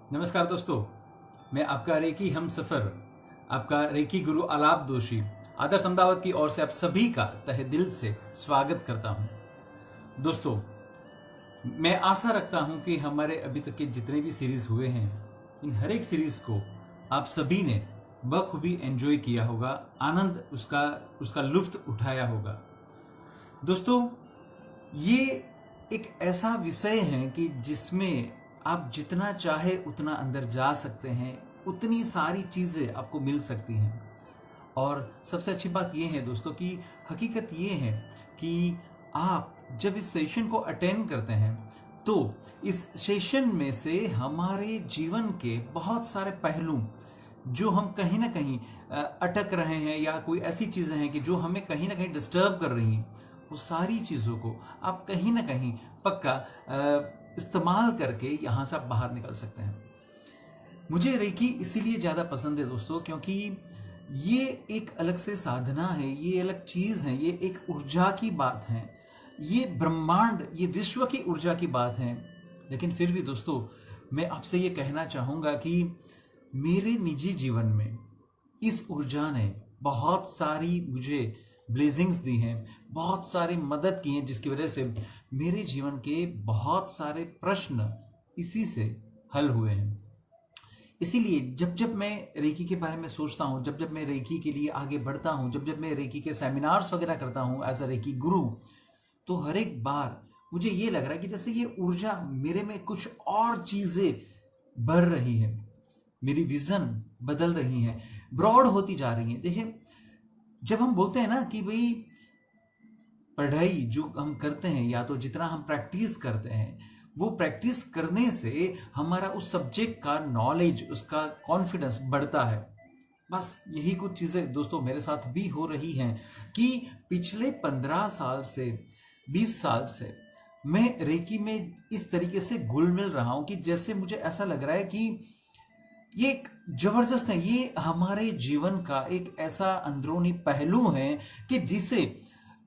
नमस्कार दोस्तों, मैं आपका रेकी हम सफर, आपका रेकी गुरु आलाप दोषी आदर्श अहमदाबाद की ओर से आप सभी का तहे दिल से स्वागत करता हूं। दोस्तों, मैं आशा रखता हूं कि हमारे अभी तक के जितने भी सीरीज हुए हैं, इन हर एक सीरीज को आप सभी ने बखूबी एंजॉय किया होगा, आनंद उसका लुत्फ उठाया होगा। दोस्तों, ये एक ऐसा विषय है कि जिसमें आप जितना चाहे उतना अंदर जा सकते हैं, उतनी सारी चीज़ें आपको मिल सकती हैं। और सबसे अच्छी बात यह है दोस्तों कि हकीकत ये है कि आप जब इस सेशन को अटेंड करते हैं तो इस सेशन में से हमारे जीवन के बहुत सारे पहलू जो हम कहीं ना कहीं अटक रहे हैं या कोई ऐसी चीज़ें हैं कि जो हमें कहीं ना कहीं डिस्टर्ब कर रही हैं, वो सारी चीज़ों को आप कहीं ना कहीं पक्का इस्तेमाल करके यहाँ से आप बाहर निकल सकते हैं। मुझे रेकी इसीलिए ज़्यादा पसंद है दोस्तों, क्योंकि ये एक अलग से साधना है, ये अलग चीज़ है, ये एक ऊर्जा की बात है, ये ब्रह्मांड, ये विश्व की ऊर्जा की बात है। लेकिन फिर भी दोस्तों, मैं आपसे ये कहना चाहूँगा कि मेरे निजी जीवन में इस ऊर्जा ने बहुत सारी मुझे ब्लेसिंग्स दी हैं, बहुत सारी मदद की हैं, जिसकी वजह से मेरे जीवन के बहुत सारे प्रश्न इसी से हल हुए हैं। इसीलिए जब जब मैं रेकी के बारे में सोचता हूँ, जब जब मैं रेकी के लिए आगे बढ़ता हूँ, जब जब मैं रेकी के सेमिनार्स वगैरह करता हूँ एज अ रेकी गुरु, तो हर एक बार मुझे ये लग रहा है कि जैसे ये ऊर्जा मेरे में कुछ और चीज़ें बढ़ रही है, मेरी विजन बदल रही है, ब्रॉड होती जा रही है। देखिए, जब हम बोलते हैं ना कि भाई पढ़ाई जो हम करते हैं या तो जितना हम प्रैक्टिस करते हैं, वो प्रैक्टिस करने से हमारा उस सब्जेक्ट का नॉलेज, उसका कॉन्फिडेंस बढ़ता है। बस यही कुछ चीज़ें दोस्तों मेरे साथ भी हो रही हैं कि पिछले 15 साल से 20 साल से मैं रेकी में इस तरीके से घुल मिल रहा हूं कि जैसे मुझे ऐसा लग रहा है कि ये एक जबरदस्त है, ये हमारे जीवन का एक ऐसा अंदरूनी पहलू है कि जिसे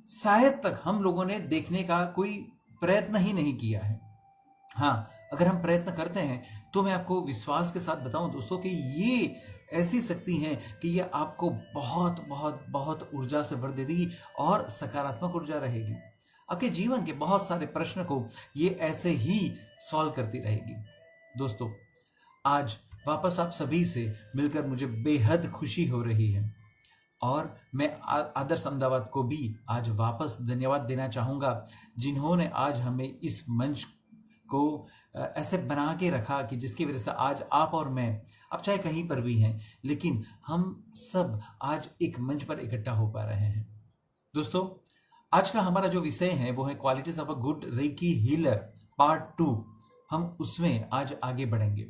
शायद तक हम लोगों ने देखने का कोई प्रयत्न ही नहीं किया है। हाँ, अगर हम प्रयत्न करते हैं तो मैं आपको विश्वास के साथ बताऊं दोस्तों कि ये ऐसी शक्ति है कि ये आपको बहुत बहुत बहुत ऊर्जा से भर देगी और सकारात्मक ऊर्जा रहेगी। आपके जीवन के बहुत सारे प्रश्न को ये ऐसे ही सॉल्व करती रहेगी। दोस्तों, आज वापस आप सभी से मिलकर मुझे बेहद खुशी हो रही है और मैं आदर्श अहमदाबाद को भी आज वापस धन्यवाद देना चाहूँगा, जिन्होंने आज हमें इस मंच को ऐसे बना के रखा कि जिसकी वजह से आज आप और मैं, आप चाहे कहीं पर भी हैं, लेकिन हम सब आज एक मंच पर इकट्ठा हो पा रहे हैं। दोस्तों, आज का हमारा जो विषय है वो है qualities of a good recce healer part 2। हम उसमें आज आगे बढ़ेंगे।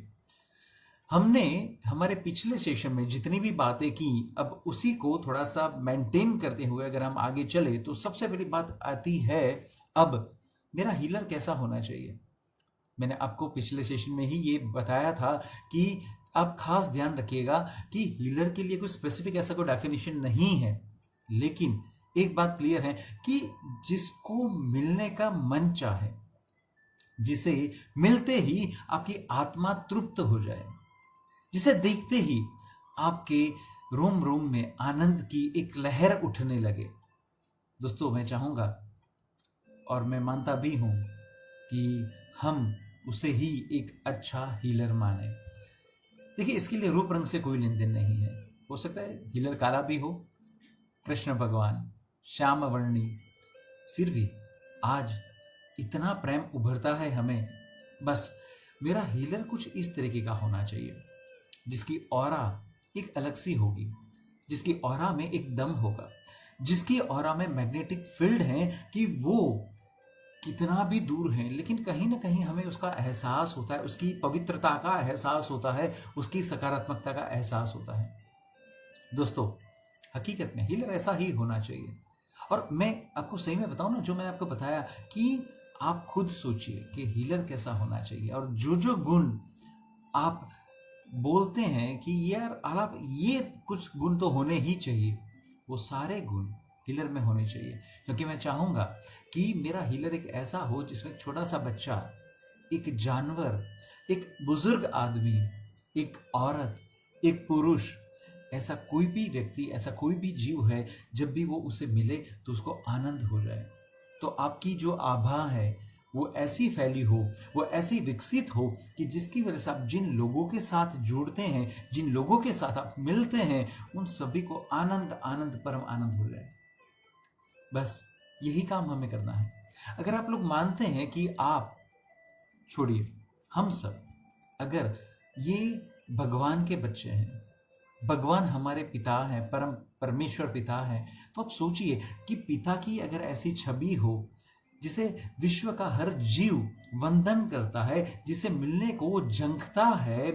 हमने हमारे पिछले सेशन में जितनी भी बातें की, अब उसी को थोड़ा सा मेंटेन करते हुए अगर हम आगे चले तो सबसे पहली बात आती है, अब मेरा हीलर कैसा होना चाहिए। मैंने आपको पिछले सेशन में ही ये बताया था कि आप खास ध्यान रखिएगा कि हीलर के लिए कोई स्पेसिफिक ऐसा कोई डेफिनेशन नहीं है, लेकिन एक बात क्लियर है कि जिसको मिलने का मन चाहे, जिसे मिलते ही आपकी आत्मा तृप्त हो जाए, जिसे देखते ही आपके रोम रोम में आनंद की एक लहर उठने लगे। दोस्तों, मैं चाहूँगा और मैं मानता भी हूँ कि हम उसे ही एक अच्छा हीलर माने। देखिए, इसके लिए रूप रंग से कोई लेन देन नहीं है। हो सकता है हीलर काला भी हो, कृष्ण भगवान श्याम वर्णी, फिर भी आज इतना प्रेम उभरता है हमें। बस मेरा हीलर कुछ इस तरीके का होना चाहिए, जिसकी ऑरा एक अलग सी होगी, जिसकी ऑरा में एक दम होगा, जिसकी ऑरा में मैग्नेटिक फील्ड है कि वो कितना भी दूर है लेकिन कहीं ना कहीं हमें उसका एहसास होता है, उसकी पवित्रता का एहसास होता है, उसकी सकारात्मकता का एहसास होता है। दोस्तों, हकीकत में हीलर ऐसा ही होना चाहिए। और मैं आपको सही में बताऊं ना, जो मैंने आपको बताया कि आप खुद सोचिए कि हीलर कैसा होना चाहिए, और जो जो गुण आप बोलते हैं कि यार आलाप ये कुछ गुण तो होने ही चाहिए, वो सारे गुण हीलर में होने चाहिए। क्योंकि मैं चाहूँगा कि मेरा हीलर एक ऐसा हो जिसमें छोटा सा बच्चा, एक जानवर, एक बुजुर्ग आदमी, एक औरत, एक पुरुष, ऐसा कोई भी व्यक्ति, ऐसा कोई भी जीव है, जब भी वो उसे मिले तो उसको आनंद हो जाए। तो आपकी जो आभा है वो ऐसी फैली हो, वो ऐसी विकसित हो कि जिसकी वजह से आप जिन लोगों के साथ जुड़ते हैं, जिन लोगों के साथ आप मिलते हैं, उन सभी को आनंद आनंद परम आनंद हो जाए। बस यही काम हमें करना है। अगर आप लोग मानते हैं कि आप, छोड़िए हम सब, अगर ये भगवान के बच्चे हैं, भगवान हमारे पिता हैं, परम परमेश्वर पिता हैं, तो आप सोचिए कि पिता की अगर ऐसी छवि हो जिसे विश्व का हर जीव वंदन करता है, जिसे मिलने को वो झंकता है,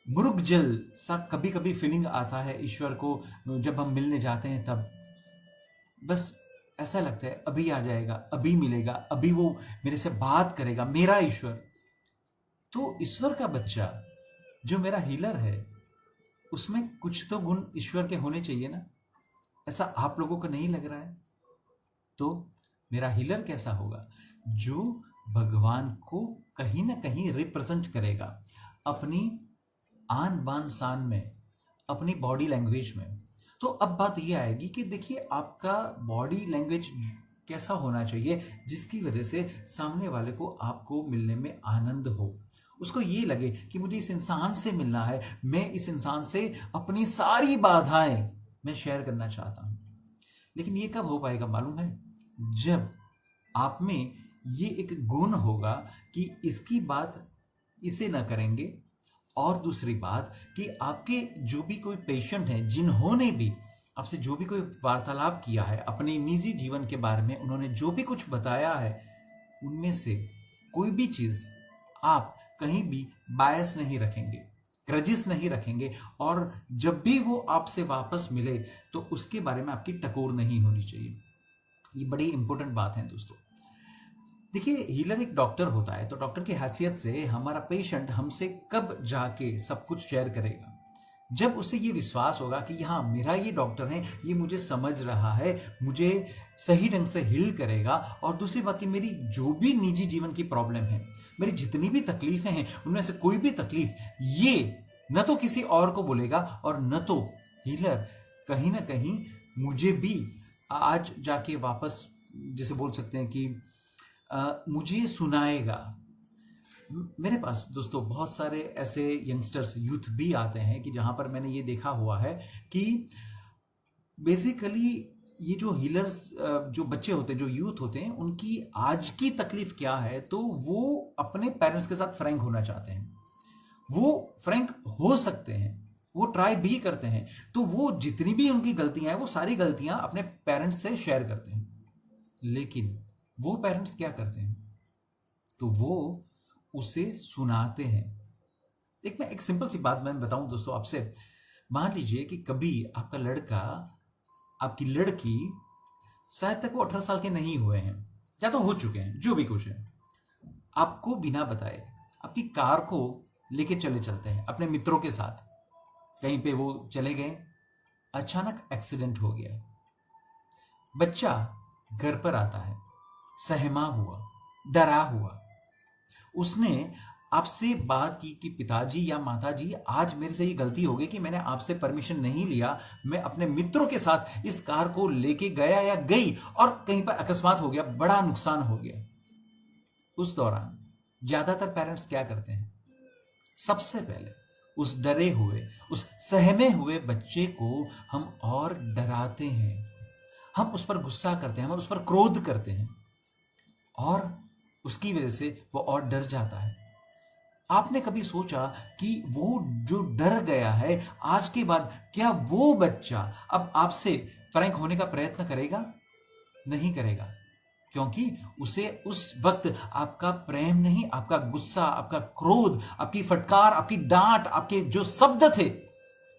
मुरुक जल सा कभी कभी फीलिंग आता है ईश्वर को जब हम मिलने जाते हैं, तब बस ऐसा लगता है अभी आ जाएगा, अभी मिलेगा, अभी वो मेरे से बात करेगा, मेरा ईश्वर। तो ईश्वर का बच्चा जो मेरा हीलर है, उसमें कुछ तो गुण ईश्वर के होने चाहिए ना। ऐसा आप लोगों को नहीं लग रहा है? तो मेरा हीलर कैसा होगा? जो भगवान को कहीं ना कहीं रिप्रेजेंट करेगा अपनी आन बान शान में, अपनी बॉडी लैंग्वेज में। तो अब बात यह आएगी कि देखिए आपका बॉडी लैंग्वेज कैसा होना चाहिए जिसकी वजह से सामने वाले को आपको मिलने में आनंद हो, उसको ये लगे कि मुझे इस इंसान से मिलना है, मैं इस इंसान से अपनी सारी बाधाएं मैं शेयर करना चाहता हूं। लेकिन ये कब हो पाएगा मालूम है? जब आप में ये एक गुण होगा कि इसकी बात इसे ना करेंगे, और दूसरी बात कि आपके जो भी कोई पेशेंट हैं, जिन्होंने भी आपसे जो भी कोई वार्तालाप किया है अपने निजी जीवन के बारे में, उन्होंने जो भी कुछ बताया है, उनमें से कोई भी चीज आप कहीं भी बायस नहीं रखेंगे, ग्रजिस नहीं रखेंगे, और जब भी वो आपसे वापस मिले तो उसके बारे में आपकी टकोर नहीं होनी चाहिए। ये बड़ी इंपॉर्टेंट बात है दोस्तों। देखिए हीलर एक डॉक्टर होता है, तो डॉक्टर की हैसियत से हमारा पेशेंट हमसे कब जाके सब कुछ शेयर करेगा? जब उसे ये विश्वास होगा कि हाँ मेरा ये डॉक्टर है, ये मुझे समझ रहा है, मुझे सही ढंग से हील करेगा। और दूसरी बात कि मेरी जो भी निजी जीवन की प्रॉब्लम है, मेरी जितनी भी तकलीफें हैं, उनमें से कोई भी तकलीफ ये न तो किसी और को बोलेगा और न तो हीलर कहीं ना कहीं मुझे भी आज जाके वापस, जैसे बोल सकते हैं कि मुझे सुनाएगा। मेरे पास दोस्तों बहुत सारे ऐसे यंगस्टर्स, यूथ भी आते हैं कि जहां पर मैंने ये देखा हुआ है कि बेसिकली ये जो हीलर्स, जो बच्चे होते हैं, जो यूथ होते हैं, उनकी आज की तकलीफ क्या है, तो वो अपने पेरेंट्स के साथ फ्रैंक होना चाहते हैं। वो फ्रैंक हो सकते हैं, वो ट्राई भी करते हैं, तो वो जितनी भी उनकी गलतियां हैं वो सारी गलतियां अपने पेरेंट्स से शेयर करते हैं। लेकिन वो पेरेंट्स क्या करते हैं? तो वो उसे सुनाते हैं। एक सिंपल सी बात मैं बताऊं दोस्तों आपसे। मान लीजिए कि कभी आपका लड़का, आपकी लड़की, शायद तक वो 18 साल के नहीं हुए हैं या तो हो चुके हैं, जो भी कुछ है, आपको बिना बताए आपकी कार को लेके चलते हैं अपने मित्रों के साथ, कहीं पे वो चले गए, अचानक एक्सीडेंट हो गया, बच्चा घर पर आता है सहमा हुआ, डरा हुआ, उसने आपसे बात की कि पिताजी या माताजी आज मेरे से ये गलती हो गई कि मैंने आपसे परमिशन नहीं लिया, मैं अपने मित्रों के साथ इस कार को लेके गया या गई और कहीं पर अकस्मात हो गया, बड़ा नुकसान हो गया। उस दौरान ज्यादातर पेरेंट्स क्या करते हैं? सबसे पहले उस डरे हुए, उस सहमे हुए बच्चे को हम और डराते हैं, हम उस पर गुस्सा करते हैं, हम उस पर क्रोध करते हैं, और उसकी वजह से वो और डर जाता है। आपने कभी सोचा कि वो जो डर गया है, आज के बाद क्या वो बच्चा अब आपसे फ्रैंक होने का प्रयत्न करेगा? नहीं करेगा, क्योंकि उसे उस वक्त आपका प्रेम नहीं, आपका गुस्सा, आपका क्रोध, आपकी फटकार, आपकी डांट, आपके जो शब्द थे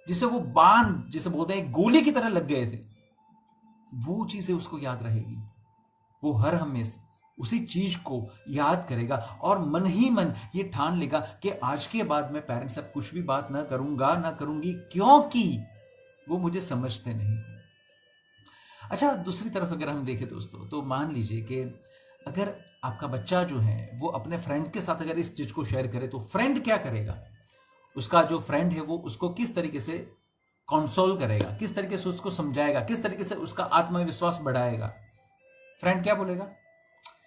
जिसे वो बाण, जिसे बोलते हैं गोली की तरह लग गए थे, वो चीजें उसको याद रहेगी। वो हर हमेशा उसी चीज को याद करेगा और मन ही मन ये ठान लेगा कि आज के बाद मैं पेरेंट्स से कुछ भी बात ना करूंगा, ना करूंगी, क्योंकि वो मुझे समझते नहीं। अच्छा, दूसरी तरफ अगर हम देखें दोस्तों, तो मान लीजिए कि अगर आपका बच्चा जो है वो अपने फ्रेंड के साथ अगर इस चीज को शेयर करे तो फ्रेंड क्या करेगा, उसका जो फ्रेंड है वो उसको किस तरीके से कंसोल करेगा, किस तरीके से उसको समझाएगा, किस तरीके से उसका आत्मविश्वास बढ़ाएगा। फ्रेंड क्या बोलेगा,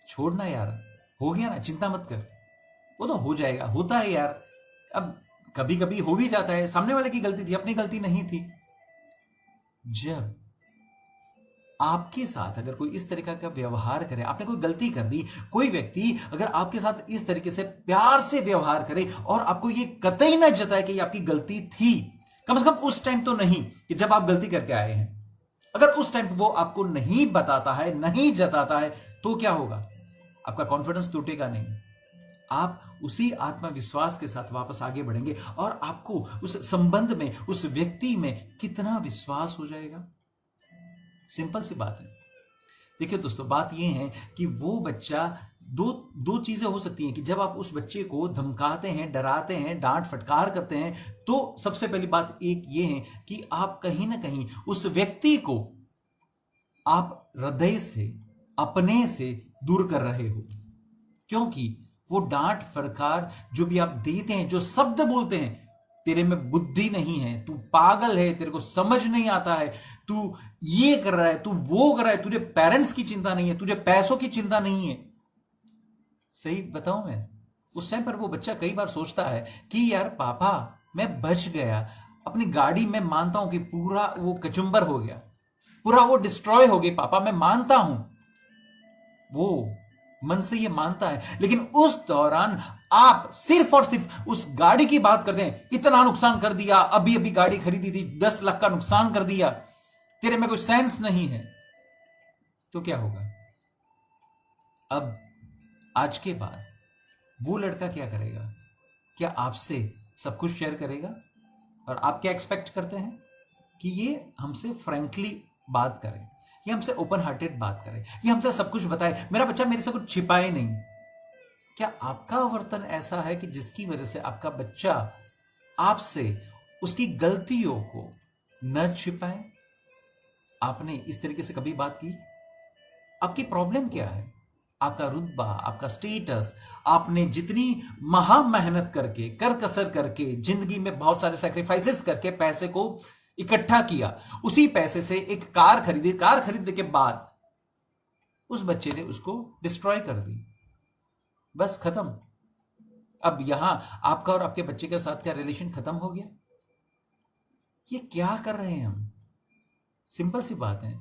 छोड़ना यार, हो गया ना, चिंता मत कर, वो तो हो जाएगा, होता है यार, अब कभी कभी हो भी जाता है, सामने वाले की गलती थी, अपनी गलती नहीं थी। जब आपके साथ अगर कोई इस तरीका का व्यवहार करे, आपने कोई गलती कर दी, कोई व्यक्ति अगर आपके साथ इस तरीके से प्यार से व्यवहार करे और आपको ये कतई न जताए कि ये आपकी गलती थी, कम से कम उस टाइम तो नहीं कि जब आप गलती करके आए हैं, अगर उस टाइम वो आपको नहीं बताता है, नहीं जताता है, तो क्या होगा, आपका कॉन्फिडेंस टूटेगा नहीं, आप उसी आत्मविश्वास के साथ वापस आगे बढ़ेंगे और आपको उस संबंध में, उस व्यक्ति में कितना विश्वास हो जाएगा। सिंपल सी बात है। देखिए दोस्तों, बात यह है कि वो बच्चा, दो चीजें हो सकती हैं कि जब आप उस बच्चे को धमकाते हैं, डराते हैं, डांट फटकार करते हैं, तो सबसे पहली बात एक ये है कि आप कहीं ना कहीं उस व्यक्ति को आप हृदय से, अपने से दूर कर रहे हो, क्योंकि वो डांट फटकार जो भी आप देते हैं, जो शब्द बोलते हैं, तेरे में बुद्धि नहीं है, तू पागल है, तेरे को समझ नहीं आता है, तू ये कर रहा है, तू वो कर रहा है, तुझे पेरेंट्स की चिंता नहीं है, तुझे पैसों की चिंता नहीं है। सही बताऊं मैं, उस टाइम पर वो बच्चा कई बार सोचता है कि यार पापा मैं बच गया, अपनी गाड़ी में मानता हूं कि पूरा वो कचुंबर हो गया, पूरा वो डिस्ट्रॉय हो गई, पापा मैं मानता हूं, वो मन से ये मानता है, लेकिन उस दौरान आप सिर्फ और सिर्फ उस गाड़ी की बात करते हैं, इतना नुकसान कर दिया, अभी अभी गाड़ी खरीदी थी, 10 लाख का नुकसान कर दिया, तेरे में कोई सेंस नहीं है, तो क्या होगा। अब आज के बाद वो लड़का क्या करेगा, क्या आपसे सब कुछ शेयर करेगा, और आप क्या एक्सपेक्ट करते हैं कि ये हमसे फ्रैंकली बात करे, ये हमसे ओपन हार्टेड बात करे, ये हमसे सब कुछ बताए, मेरा बच्चा मेरे से कुछ छिपाए नहीं। क्या आपका वर्तन ऐसा है कि जिसकी वजह से आपका बच्चा आपसे उसकी गलतियों को न छिपाए? आपने इस तरीके से कभी बात की? आपकी प्रॉब्लम क्या है? आपका रुतबा, आपका स्टेटस, आपने जितनी महा मेहनत करके, कर कसर करके, जिंदगी में बहुत सारे सैक्रिफाइसेस करके पैसे को इकट्ठा किया, उसी पैसे से एक कार खरीदी, कार खरीदने के बाद उस बच्चे ने उसको डिस्ट्रॉय कर दी, बस खत्म। अब यहां आपका और आपके बच्चे के साथ क्या रिलेशन खत्म हो गया? ये क्या कर रहे हैं हम? सिंपल सी बात है,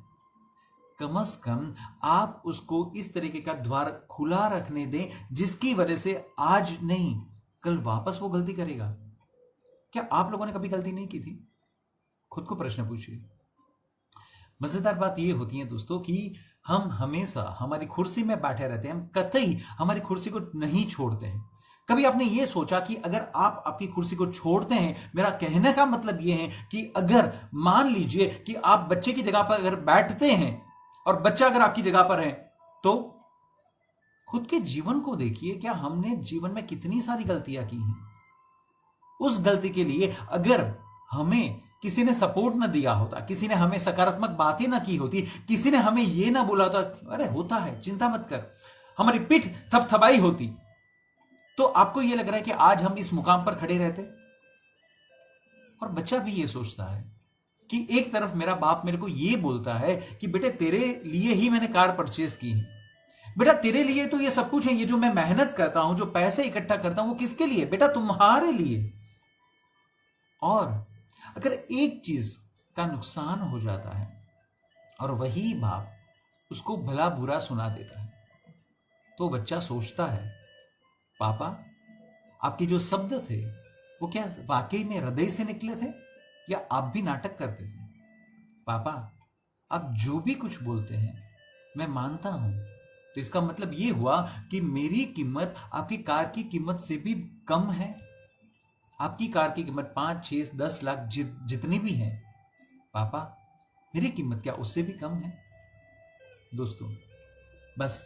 कम से कम आप उसको इस तरीके का द्वार खुला रखने दें जिसकी वजह से आज नहीं कल वापस वो गलती करेगा। क्या आप लोगों ने कभी गलती नहीं की थी? खुद को प्रश्न पूछिए। मजेदार बात यह होती है दोस्तों कि हम हमेशा हमारी कुर्सी में बैठे रहते हैं, हम कतई हमारी कुर्सी को नहीं छोड़ते हैं। कभी आपने ये सोचा कि अगर आप आपकी कुर्सी को छोड़ते हैं, मेरा कहने का मतलब यह है कि अगर मान लीजिए कि आप बच्चे की जगह पर अगर बैठते हैं और बच्चा अगर आपकी जगह पर है, तो खुद के जीवन को देखिए, क्या हमने जीवन में कितनी सारी गलतियां की हैं। उस गलती के लिए अगर हमें किसी ने सपोर्ट न दिया होता, किसी ने हमें सकारात्मक बातें ना की होती, किसी ने हमें यह ना बोला होता, अरे होता है चिंता मत कर, हमारी पीठ थपथपाई होती, तो आपको यह लग रहा है कि आज हम इस मुकाम पर खड़े रहते। और बच्चा भी यह सोचता है कि एक तरफ मेरा बाप मेरे को यह बोलता है कि बेटे तेरे लिए ही मैंने कार परचेज की है, बेटा तेरे लिए तो ये सब कुछ है, ये जो मैं मेहनत करता हूं, जो पैसे इकट्ठा करता हूं, वो किसके लिए? बेटा तुम्हारे लिए। और अगर एक चीज का नुकसान हो जाता है और वही बाप उसको भला बुरा सुना देता है, तो बच्चा सोचता है पापा आपके जो शब्द थे वो क्या वाकई में हृदय से निकले थे या आप भी नाटक करते थे? पापा आप जो भी कुछ बोलते हैं मैं मानता हूं, तो इसका मतलब ये हुआ कि मेरी कीमत आपकी कार की कीमत से भी कम है। आपकी कार की कीमत 5, 6, 10 लाख जितनी भी है, पापा मेरी कीमत क्या उससे भी कम है? दोस्तों बस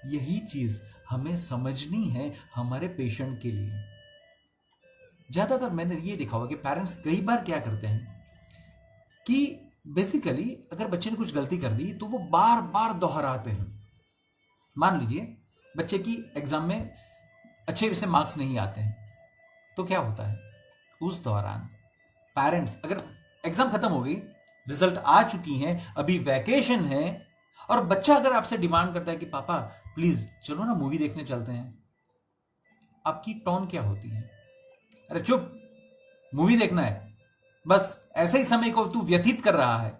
यही चीज हमें समझनी है हमारे पेशेंट के लिए। ज्यादातर मैंने ये देखा होगा कि पेरेंट्स कई बार क्या करते हैं कि बेसिकली अगर बच्चे ने कुछ गलती कर दी तो वो बार बार दोहराते हैं। मान लीजिए बच्चे की एग्जाम में अच्छे से मार्क्स नहीं आते हैं, तो क्या होता है उस दौरान पेरेंट्स, अगर एग्जाम खत्म हो गई, रिजल्ट आ चुकी हैं, अभी वैकेशन है, और बच्चा अगर आपसे डिमांड करता है कि पापा प्लीज चलो ना मूवी देखने चलते हैं, आपकी टोन क्या होती है? अरे चुप, मूवी देखना है, बस ऐसे ही समय को तू व्यतीत कर रहा है,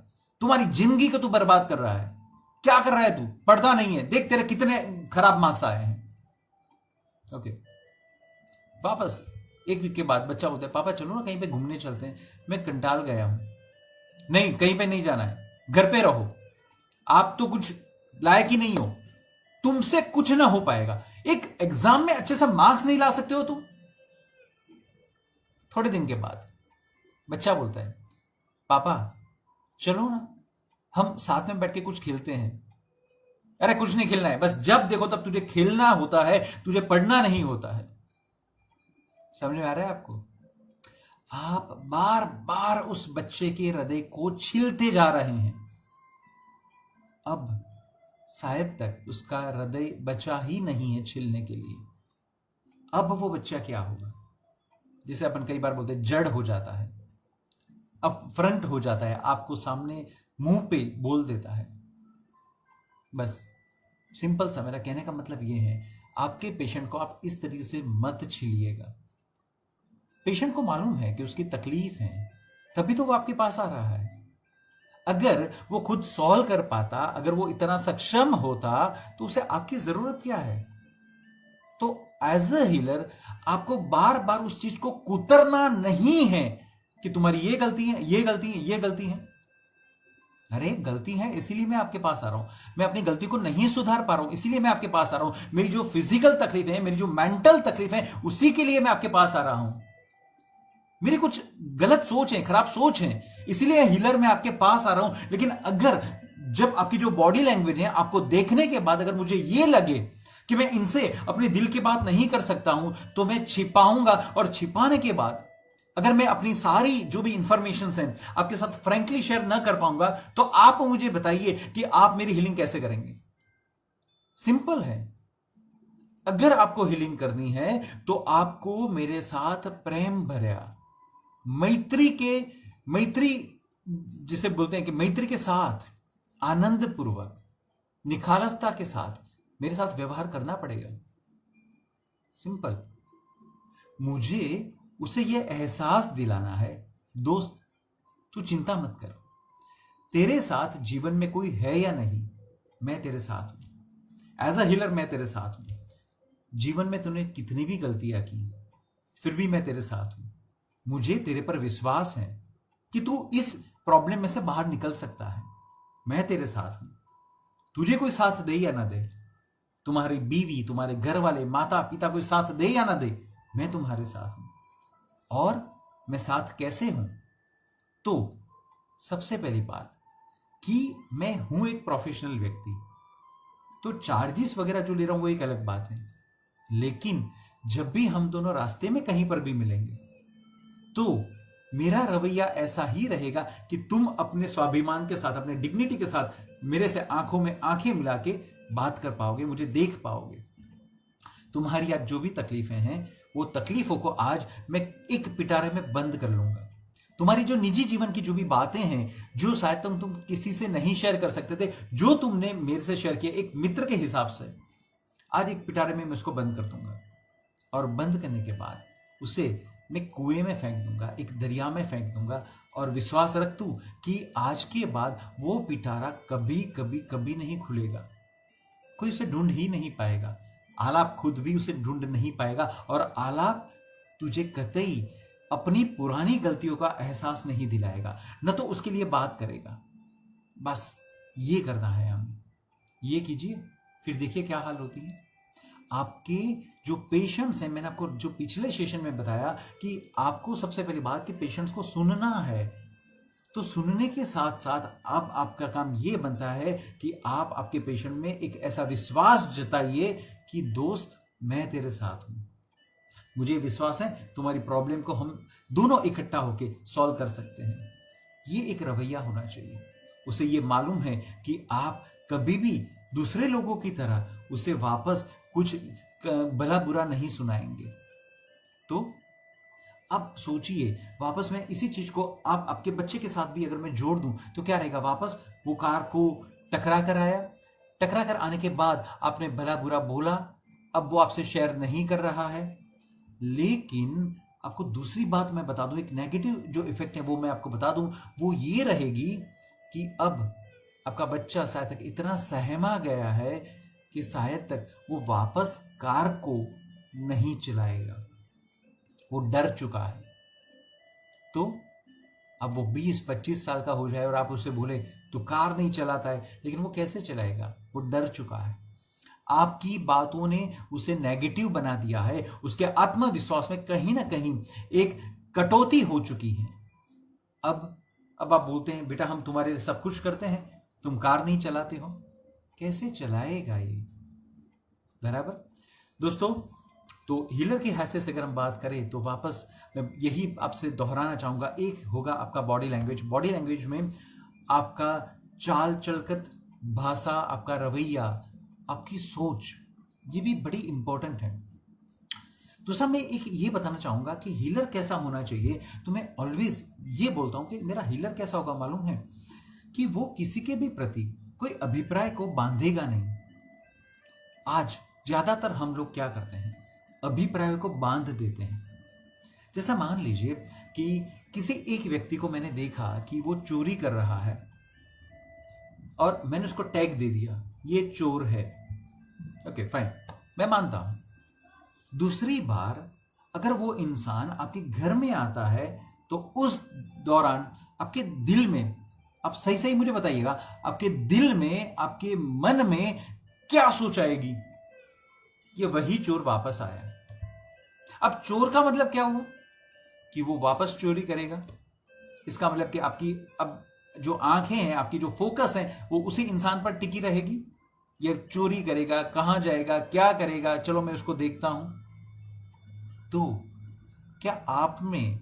तुम्हारी जिंदगी को तू बर्बाद कर रहा है, क्या कर रहा है तू, पढ़ता नहीं है, देख तेरे कितने खराब मार्क्स आए हैं। ओके, वापस एक वीक के बाद बच्चा बोलता है पापा चलो ना कहीं पे घूमने चलते हैं, मैं कंटाल गया हूं। नहीं, कहीं पे नहीं जाना है, घर पे रहो, आप तो कुछ लायक ही नहीं हो, तुमसे कुछ ना हो पाएगा, एक एग्जाम में अच्छे से मार्क्स नहीं ला सकते हो तुम। थोड़े दिन के बाद बच्चा बोलता है पापा चलो ना हम साथ में बैठ के कुछ खेलते हैं। अरे कुछ नहीं खेलना है, बस जब देखो तब तुझे खेलना होता है, तुझे पढ़ना नहीं होता है। समझ में आ रहा है आपको? आप बार बार उस बच्चे के हृदय को छीलते जा रहे हैं। अब शायद तक उसका हृदय बचा ही नहीं है छीलने के लिए। अब वो बच्चा क्या होगा, जिसे अपन कई बार बोलते हैं जड़ हो जाता है, अब फ्रंट हो जाता है, आपको सामने मुंह पे बोल देता है। बस सिंपल सा मेरा कहने का मतलब ये है, आपके पेशेंट को आप इस तरीके से मत छीलिएगा। पेशेंट को मालूम है कि उसकी तकलीफ है, तभी तो वो आपके पास आ रहा है। अगर वो खुद सॉल्व कर पाता, अगर वो इतना सक्षम होता, तो उसे आपकी जरूरत क्या है? तो एज अ हीलर आपको बार बार उस चीज को कुतरना नहीं है कि तुम्हारी ये गलती है, ये गलती है, ये गलती है। अरे गलती है इसीलिए मैं आपके पास आ रहा हूं, मैं अपनी गलती को नहीं सुधार पा रहा हूं इसीलिए मैं आपके पास आ रहा हूं, मेरी जो फिजिकल तकलीफ है, मेरी जो मेंटल तकलीफ है, उसी के लिए मैं आपके पास आ रहा हूं। मेरी कुछ गलत सोच है, खराब सोच है, इसीलिए हीलर मैं आपके पास आ रहा हूं। लेकिन अगर जब आपकी जो बॉडी लैंग्वेज है, आपको देखने के बाद अगर मुझे यह लगे कि मैं इनसे अपने दिल की बात नहीं कर सकता हूं, तो मैं छिपाऊंगा, और छिपाने के बाद अगर मैं अपनी सारी जो भी इंफॉर्मेशन हैं आपके साथ फ्रैंकली शेयर ना कर पाऊंगा, तो आप मुझे बताइए कि आप मेरी हीलिंग कैसे करेंगे? सिंपल है। अगर आपको हीलिंग करनी है तो आपको मेरे साथ प्रेम भरा मैत्री जिसे बोलते हैं कि मैत्री के साथ, आनंद पूर्वक, निखालसता के साथ मेरे साथ व्यवहार करना पड़ेगा। सिंपल। मुझे उसे यह एहसास दिलाना है, दोस्त तू चिंता मत कर, तेरे साथ जीवन में कोई है या नहीं, मैं तेरे साथ हूं। एज अ हीलर मैं तेरे साथ हूं। जीवन में तूने कितनी भी गलतियां की, फिर भी मैं तेरे साथ हूं। मुझे तेरे पर विश्वास है कि तू इस प्रॉब्लम में से बाहर निकल सकता है। मैं तेरे साथ हूं। तुझे कोई साथ दे या ना दे, तुम्हारी बीवी, तुम्हारे घर वाले, माता पिता कोई साथ दे या ना दे, मैं तुम्हारे साथ हूं। और मैं साथ कैसे हूं? तो सबसे पहली बात कि मैं हूं एक प्रोफेशनल व्यक्ति, तो चार्जेस वगैरह जो ले रहा हूं वो एक अलग बात है। लेकिन जब भी हम दोनों रास्ते में कहीं पर भी मिलेंगे, तो मेरा रवैया ऐसा ही रहेगा कि तुम अपने स्वाभिमान के साथ, अपने डिग्निटी के साथ मेरे से आंखों में आंखें मिला के बात कर पाओगे, मुझे देख पाओगे। तुम्हारी आज जो भी तकलीफें हैं, वो तकलीफों को आज मैं एक पिटारे में बंद कर लूंगा। तुम्हारी जो निजी जीवन की जो भी बातें हैं, जो शायद तुम किसी से नहीं शेयर कर सकते थे, जो तुमने मेरे से शेयर किया एक मित्र के हिसाब से, आज एक पिटारे में मैं उसको बंद कर दूंगा। और बंद करने के बाद उसे मैं कुएं में फेंक दूंगा, एक दरिया में फेंक दूंगा, और विश्वास रख तू कि आज के बाद वो पिटारा कभी कभी कभी नहीं खुलेगा। कोई उसे ढूंढ ही नहीं पाएगा, आलाप खुद भी उसे ढूंढ नहीं पाएगा, और आलाप तुझे कतई अपनी पुरानी गलतियों का एहसास नहीं दिलाएगा, न तो उसके लिए बात करेगा। बस ये करना है हमें, ये कीजिए, फिर देखिए क्या हाल होती है। आपके जो पेशेंट्स हैं, मैंने आपको जो पिछले सेशन में बताया कि आपको सबसे पहली बात कि पेशेंट्स को सुनना है, तो सुनने के साथ साथ अब आपका काम यह बनता है कि आप आपके पेशेंट में एक ऐसा विश्वास जताइए कि दोस्त मैं तेरे साथ हूं, मुझे विश्वास है तुम्हारी प्रॉब्लम को हम दोनों इकट्ठा होकर सॉल्व कर सकते हैं। ये एक रवैया होना चाहिए। उसे ये मालूम है कि आप कभी भी दूसरे लोगों की तरह उसे वापस कुछ भला बुरा नहीं सुनाएंगे। तो अब सोचिए, वापस मैं इसी चीज को आप आपके बच्चे के साथ भी अगर मैं जोड़ दूं तो क्या रहेगा। वापस वो कार को टकरा कर आया, टकरा कर आने के बाद आपने भला बुरा बोला, अब वो आपसे शेयर नहीं कर रहा है। लेकिन आपको दूसरी बात मैं बता दूं, एक नेगेटिव जो इफेक्ट है वो मैं आपको बता दूं, वो ये रहेगी कि अब आपका बच्चा शायद तक इतना सहमा गया है कि शायद तक वो वापस कार को नहीं चलाएगा, वो डर चुका है। तो अब वो 20-25 साल का हो जाए और आप उससे बोले तो कार नहीं चलाता है, लेकिन वो कैसे चलाएगा, वो डर चुका है। आपकी बातों ने उसे नेगेटिव बना दिया है, उसके आत्मविश्वास में कहीं ना कहीं एक कटौती हो चुकी है। अब आप बोलते हैं बेटा हम तुम्हारे लिए सब कुछ करते हैं, तुम कार नहीं चलाते हो, कैसे चलाएगा ये, बराबर। दोस्तों, तो हीलर की हैसियत से अगर हम बात करें तो वापस मैं यही आपसे दोहराना चाहूंगा। एक होगा आपका बॉडी लैंग्वेज। बॉडी लैंग्वेज में आपका चाल चलकत, भाषा, आपका रवैया, आपकी सोच, ये भी बड़ी इंपॉर्टेंट है। दूसरा मैं एक ये बताना चाहूंगा कि हीलर कैसा होना चाहिए। तो मैं ऑलवेज ये बोलता हूं कि मेरा हीलर कैसा होगा मालूम है, कि वो किसी के भी प्रति कोई अभिप्राय को बांधेगा नहीं। आज ज्यादातर हम लोग क्या करते हैं, अभिप्राय को बांध देते हैं। जैसा मान लीजिए कि किसी एक व्यक्ति को मैंने देखा कि वो चोरी कर रहा है और मैंने उसको टैग दे दिया, ये चोर है। ओके फाइन, मैं मानता हूं। दूसरी बार अगर वो इंसान आपके घर में आता है तो उस दौरान आपके दिल में, आप सही सही मुझे बताइएगा, आपके दिल में, आपके मन में क्या सोच आएगी, ये वही चोर वापस आया। अब चोर का मतलब क्या हुआ कि वो वापस चोरी करेगा। इसका मतलब कि आपकी अब जो आंखें हैं, आपकी जो फोकस है, वो उसी इंसान पर टिकी रहेगी। ये चोरी करेगा, कहां जाएगा, क्या करेगा, चलो मैं उसको देखता हूं। तो क्या आप में,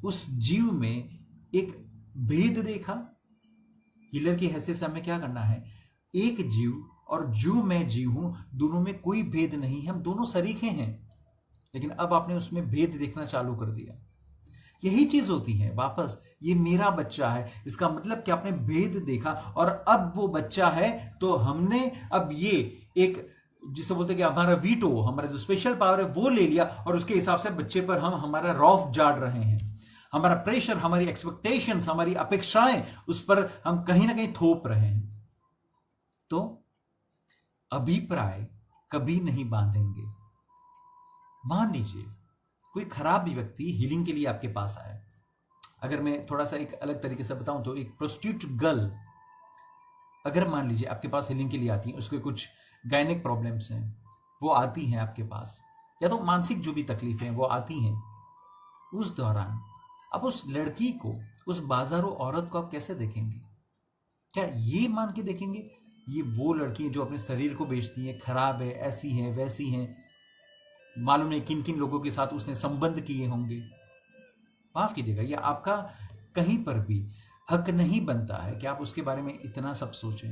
उस जीव में एक भेद देखा? हीलर की हैसियत से हमें क्या करना है, एक जीव और जो मैं जीव हूं, दोनों में कोई भेद नहीं है, हम दोनों सरीखे हैं। लेकिन अब आपने उसमें भेद देखना चालू कर दिया। यही चीज होती है, वापस ये मेरा बच्चा है, इसका मतलब कि आपने भेद देखा और अब वो बच्चा है तो हमने अब ये एक, जिसे बोलते हैं कि हमारा वीटो, हमारा जो स्पेशल पावर है वो ले लिया और उसके हिसाब से बच्चे पर हम हमारा रौफ झाड़ रहे हैं। हमारा प्रेशर, हमारी एक्सपेक्टेशंस, हमारी अपेक्षाएं उस पर हम कहीं ना कहीं थोप रहे हैं। तो अभिप्राय कभी नहीं बांधेंगे। मान लीजिए कोई खराब व्यक्ति हीलिंग के लिए आपके पास आया। अगर मैं थोड़ा सा एक अलग तरीके से बताऊं तो एक प्रोस्टिट्यूट गर्ल अगर मान लीजिए आपके पास हीलिंग के लिए आती है, उसके कुछ गायनिक प्रॉब्लम्स हैं, वो आती हैं आपके पास, या तो मानसिक जो भी तकलीफें हैं वो आती हैं, उस दौरान आप उस लड़की को, उस बाजारू औरत को आप कैसे देखेंगे? क्या ये मान के देखेंगे ये वो लड़की है जो अपने शरीर को बेचती है, खराब है, ऐसी है, वैसी है, मालूम नहीं किन किन लोगों के साथ उसने संबंध किए होंगे? माफ कीजिएगा, ये आपका कहीं पर भी हक नहीं बनता है कि आप उसके बारे में इतना सब सोचें,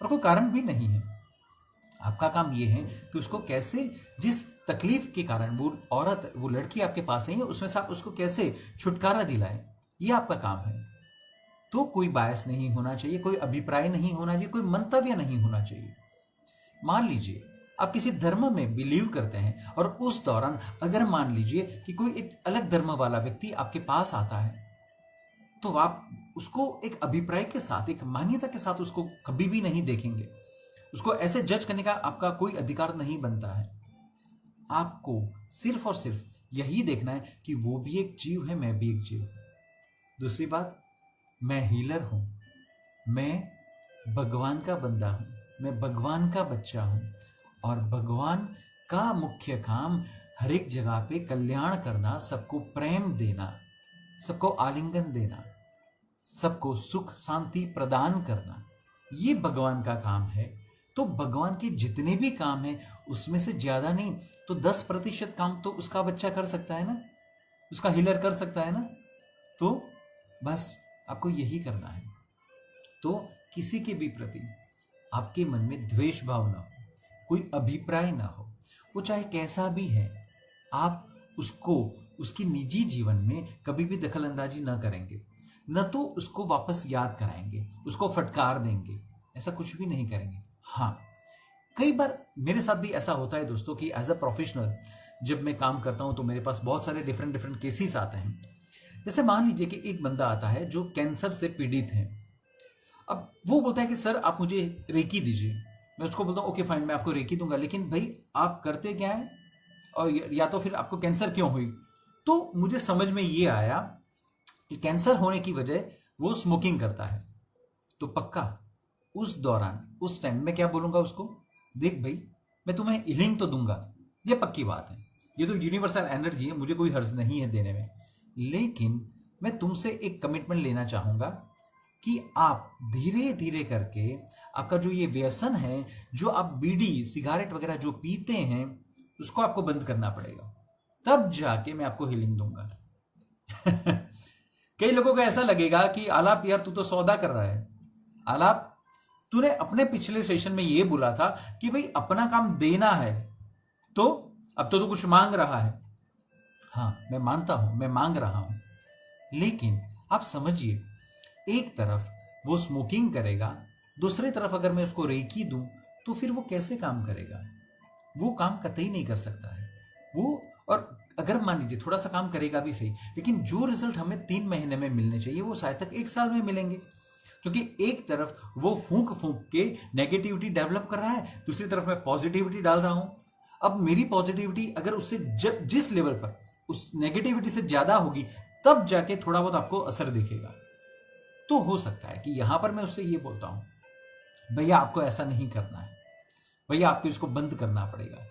और कोई कारण भी नहीं है। आपका काम यह है कि उसको कैसे, जिस तकलीफ के कारण वो औरत, वो लड़की आपके पास आई है, उसमें से आप उसको कैसे छुटकारा दिलाएं, ये आपका काम है। तो कोई बायस नहीं होना चाहिए, कोई अभिप्राय नहीं होना चाहिए, कोई मंतव्य नहीं होना चाहिए। मान लीजिए आप किसी धर्म में बिलीव करते हैं और उस दौरान अगर मान लीजिए कि कोई एक अलग धर्म वाला व्यक्ति आपके पास आता है, तो आप उसको एक अभिप्राय के साथ, एक मान्यता के साथ उसको कभी भी नहीं देखेंगे। उसको ऐसे जज करने का आपका कोई अधिकार नहीं बनता है। आपको सिर्फ और सिर्फ यही देखना है कि वो भी एक जीव है, मैं भी एक जीव। दूसरी बात, मैं हीलर हूं, मैं भगवान का बंदा हूं, मैं भगवान का बच्चा हूं, और भगवान का मुख्य काम हर एक जगह पे कल्याण करना, सबको प्रेम देना, सबको आलिंगन देना, सबको सुख शांति प्रदान करना, ये भगवान का काम है। तो भगवान के जितने भी काम हैं उसमें से ज्यादा नहीं तो 10% काम तो उसका बच्चा कर सकता है ना, उसका हीलर कर सकता है ना। तो बस आपको यही करना है। तो किसी के भी प्रति आपके मन में द्वेष भाव ना हो, कोई अभिप्राय ना हो, वो चाहे कैसा भी है, आप उसको उसकी निजी जीवन में कभी भी दखल अंदाजी ना करेंगे, न तो उसको वापस याद कराएंगे, उसको फटकार देंगे, ऐसा कुछ भी नहीं करेंगे। हाँ, कई बार मेरे साथ भी ऐसा होता है दोस्तों कि एज अ प्रोफेशनल जब मैं काम करता हूं तो मेरे पास बहुत सारे डिफरेंट डिफरेंट केसेस आते हैं। जैसे मान लीजिए कि एक बंदा आता है जो कैंसर से पीड़ित है। अब वो बोलता है कि सर आप मुझे रेकी दीजिए। मैं उसको बोलता हूँ ओके फाइन, मैं आपको रेकी दूंगा, लेकिन भाई आप करते क्या है और या तो फिर आपको कैंसर क्यों हुई। तो मुझे समझ में ये आया कि कैंसर होने की वजह वो स्मोकिंग करता है। तो पक्का उस दौरान उस टाइम मैं क्या बोलूंगा उसको, देख भाई मैं तुम्हें हीलिंग तो दूंगा, ये पक्की बात है, ये तो यूनिवर्सल एनर्जी है, मुझे कोई हर्ज नहीं है देने में, लेकिन मैं तुमसे एक कमिटमेंट लेना चाहूंगा कि आप धीरे धीरे करके आपका जो ये व्यसन है, जो आप बीड़ी सिगारेट वगैरह जो पीते हैं, उसको आपको बंद करना पड़ेगा, तब जाके मैं आपको हीलिंग दूंगा। कई लोगों को ऐसा लगेगा कि आलाप यार तू तो सौदा कर रहा है। आलाप तूने अपने पिछले सेशन में ये बोला था कि भाई अपना काम देना है, तो अब तो तू कुछ मांग रहा है। हाँ मैं मानता हूं, मैं मांग रहा हूं, लेकिन आप समझिए, एक तरफ वो स्मोकिंग करेगा, दूसरी तरफ अगर मैं उसको रेकी दूं तो फिर वो कैसे काम करेगा? वो काम कतई नहीं कर सकता है वो। और अगर मान लीजिए थोड़ा सा काम करेगा भी सही, लेकिन जो रिजल्ट हमें 3 महीने में मिलने चाहिए वो शायद तक 1 साल में मिलेंगे, क्योंकि एक तरफ वो फूंक फूंक के नेगेटिविटी डेवलप कर रहा है, दूसरी तरफ मैं पॉजिटिविटी डाल रहा हूं। अब मेरी पॉजिटिविटी अगर उससे जिस लेवल पर उस नेगेटिविटी से ज्यादा होगी, तब जाके थोड़ा बहुत आपको असर दिखेगा। तो हो सकता है कि यहां पर मैं उससे ये बोलता हूं भैया आपको ऐसा नहीं करना है, भैया आपको इसको बंद करना पड़ेगा,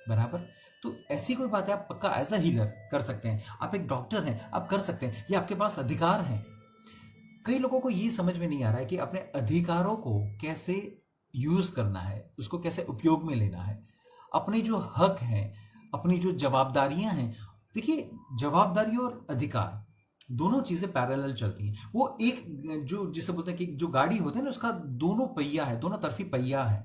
बराबर। तो ऐसी कोई बात है, आप पक्का एज अ हीलर कर सकते हैं, आप एक डॉक्टर हैं, आप कर सकते हैं, ये आपके पास अधिकार हैं। कई लोगों को ये समझ में नहीं आ रहा है कि अपने अधिकारों को कैसे यूज करना है, उसको कैसे उपयोग में लेना है, अपने जो हक हैं, अपनी जो जवाबदारियां हैं। देखिए, जवाबदारी और अधिकार दोनों चीजें पैरेलल चलती हैं। वो एक जो जिसे बोलते हैं कि जो गाड़ी होती है ना, उसका दोनों पहिया है, दोनों तरफी पहिया है।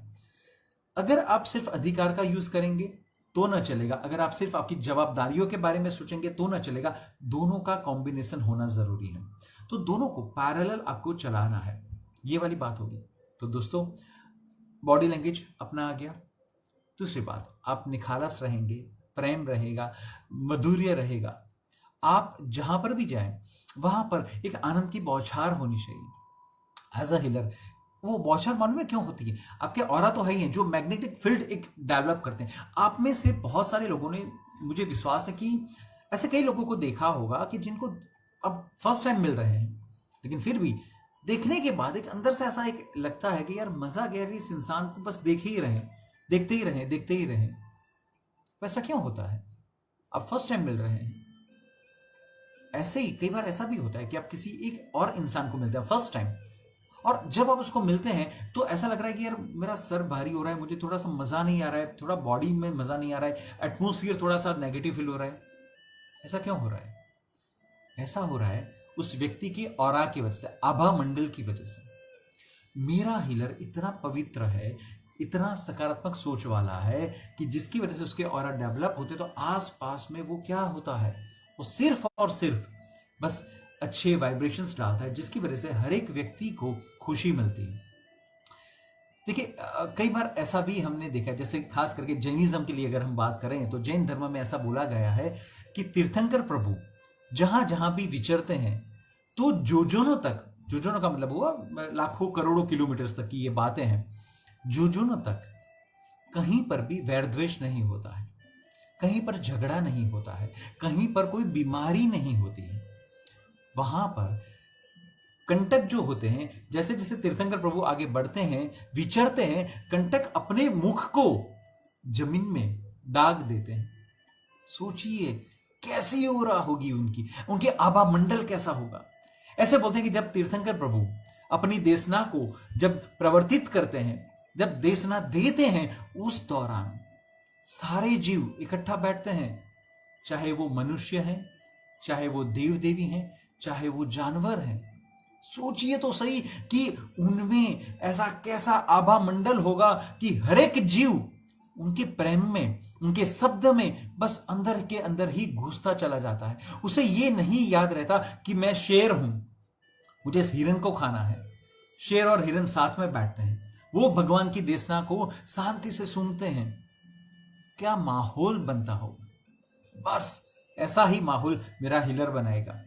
अगर आप सिर्फ अधिकार का यूज करेंगे तो ना चलेगा, अगर आप सिर्फ आपकी जवाबदारियों के बारे में सोचेंगे तो ना चलेगा, दोनों का कॉम्बिनेशन होना जरूरी है। तो दोनों को पैरेलल आपको चलाना है, ये वाली बात होगी। तो दोस्तों, बॉडी लैंग्वेज अपना आ गया। दूसरी बात, आप निखालस रहेंगे, प्रेम रहेगा, मधुर्य रहेगा। आप जहां पर भी जाएं वहां पर एक आनंद की बौछार होनी चाहिए। एज अ हीलर वो बौछार मालूम है क्यों होती है? आपके ऑरा तो है ही है, जो मैग्नेटिक फील्ड एक डेवलप करते हैं। आप में से बहुत सारे लोगों ने, मुझे विश्वास है कि ऐसे कई लोगों को देखा होगा कि जिनको अब फर्स्ट टाइम मिल रहे हैं, लेकिन फिर भी देखने के बाद एक अंदर से ऐसा एक लगता है कि यार मजा गया, इस इंसान को बस देखे ही रहे, देखते ही रहे, देखते ही रहे। वैसा क्यों होता है? आप फर्स्ट टाइम मिल रहे हैं। ऐसे ही कई बार ऐसा भी होता है कि आप किसी एक और इंसान को मिलते हैं फर्स्ट टाइम, और जब आप उसको मिलते हैं तो ऐसा लग रहा है कि यार मेरा सर भारी हो रहा है, मुझे थोड़ा सा मजा नहीं आ रहा है, थोड़ा बॉडी में मजा नहीं आ रहा है, एटमोस्फियर थोड़ा सा नेगेटिव फील हो रहा है। ऐसा क्यों हो रहा है? ऐसा हो रहा है उस व्यक्ति की ऑरा की वजह से, आभा मंडल की वजह से। मेरा हीलर इतना पवित्र है, इतना सकारात्मक सोच वाला है कि जिसकी वजह से उसके ऑरा डेवलप होते, तो आस पास में वो क्या होता है, वो सिर्फ और सिर्फ बस अच्छे वाइब्रेशंस डालता है, जिसकी वजह से हर एक व्यक्ति को खुशी मिलती है। देखिए, कई बार ऐसा भी हमने देखा है, जैसे खास करके जैनिज्म के लिए अगर हम बात करें तो जैन धर्म में ऐसा बोला गया है कि तीर्थंकर प्रभु जहां जहां भी विचरते हैं, तो जोजोनों तक, जोजोनों का मतलब हुआ लाखों करोड़ों किलोमीटर तक की ये बातें हैं, जोजोनों तक कहीं पर भी वैर द्वेष नहीं होता है, कहीं पर झगड़ा नहीं होता है, कहीं पर कोई बीमारी नहीं होती है। वहां पर कंटक जो होते हैं, जैसे जैसे तीर्थंकर प्रभु आगे बढ़ते हैं, विचरते हैं, कंटक अपने मुख को जमीन में दाग देते हैं। सोचिए कैसी ओरा होगी उनकी, उनके आभा मंडल कैसा होगा। ऐसे बोलते हैं कि जब तीर्थंकर प्रभु अपनी देशना को जब प्रवर्तित करते हैं, जब देशना देते हैं, उस दौरान सारे जीव इकट्ठा बैठते हैं, चाहे वो मनुष्य हैं, चाहे वो देव देवी हैं, चाहे वो जानवर हैं। सोचिए तो सही कि उनमें ऐसा कैसा आभा मंडल होगा कि हर एक जीव उनके प्रेम में, उनके शब्द में बस अंदर के अंदर ही घुसता चला जाता है। उसे ये नहीं याद रहता कि मैं शेर हूं, मुझे इस हिरन को खाना है। शेर और हिरन साथ में बैठते हैं, वो भगवान की देशना को शांति से सुनते हैं। क्या माहौल बनता हो। बस ऐसा ही माहौल मेरा हीलर बनाएगा,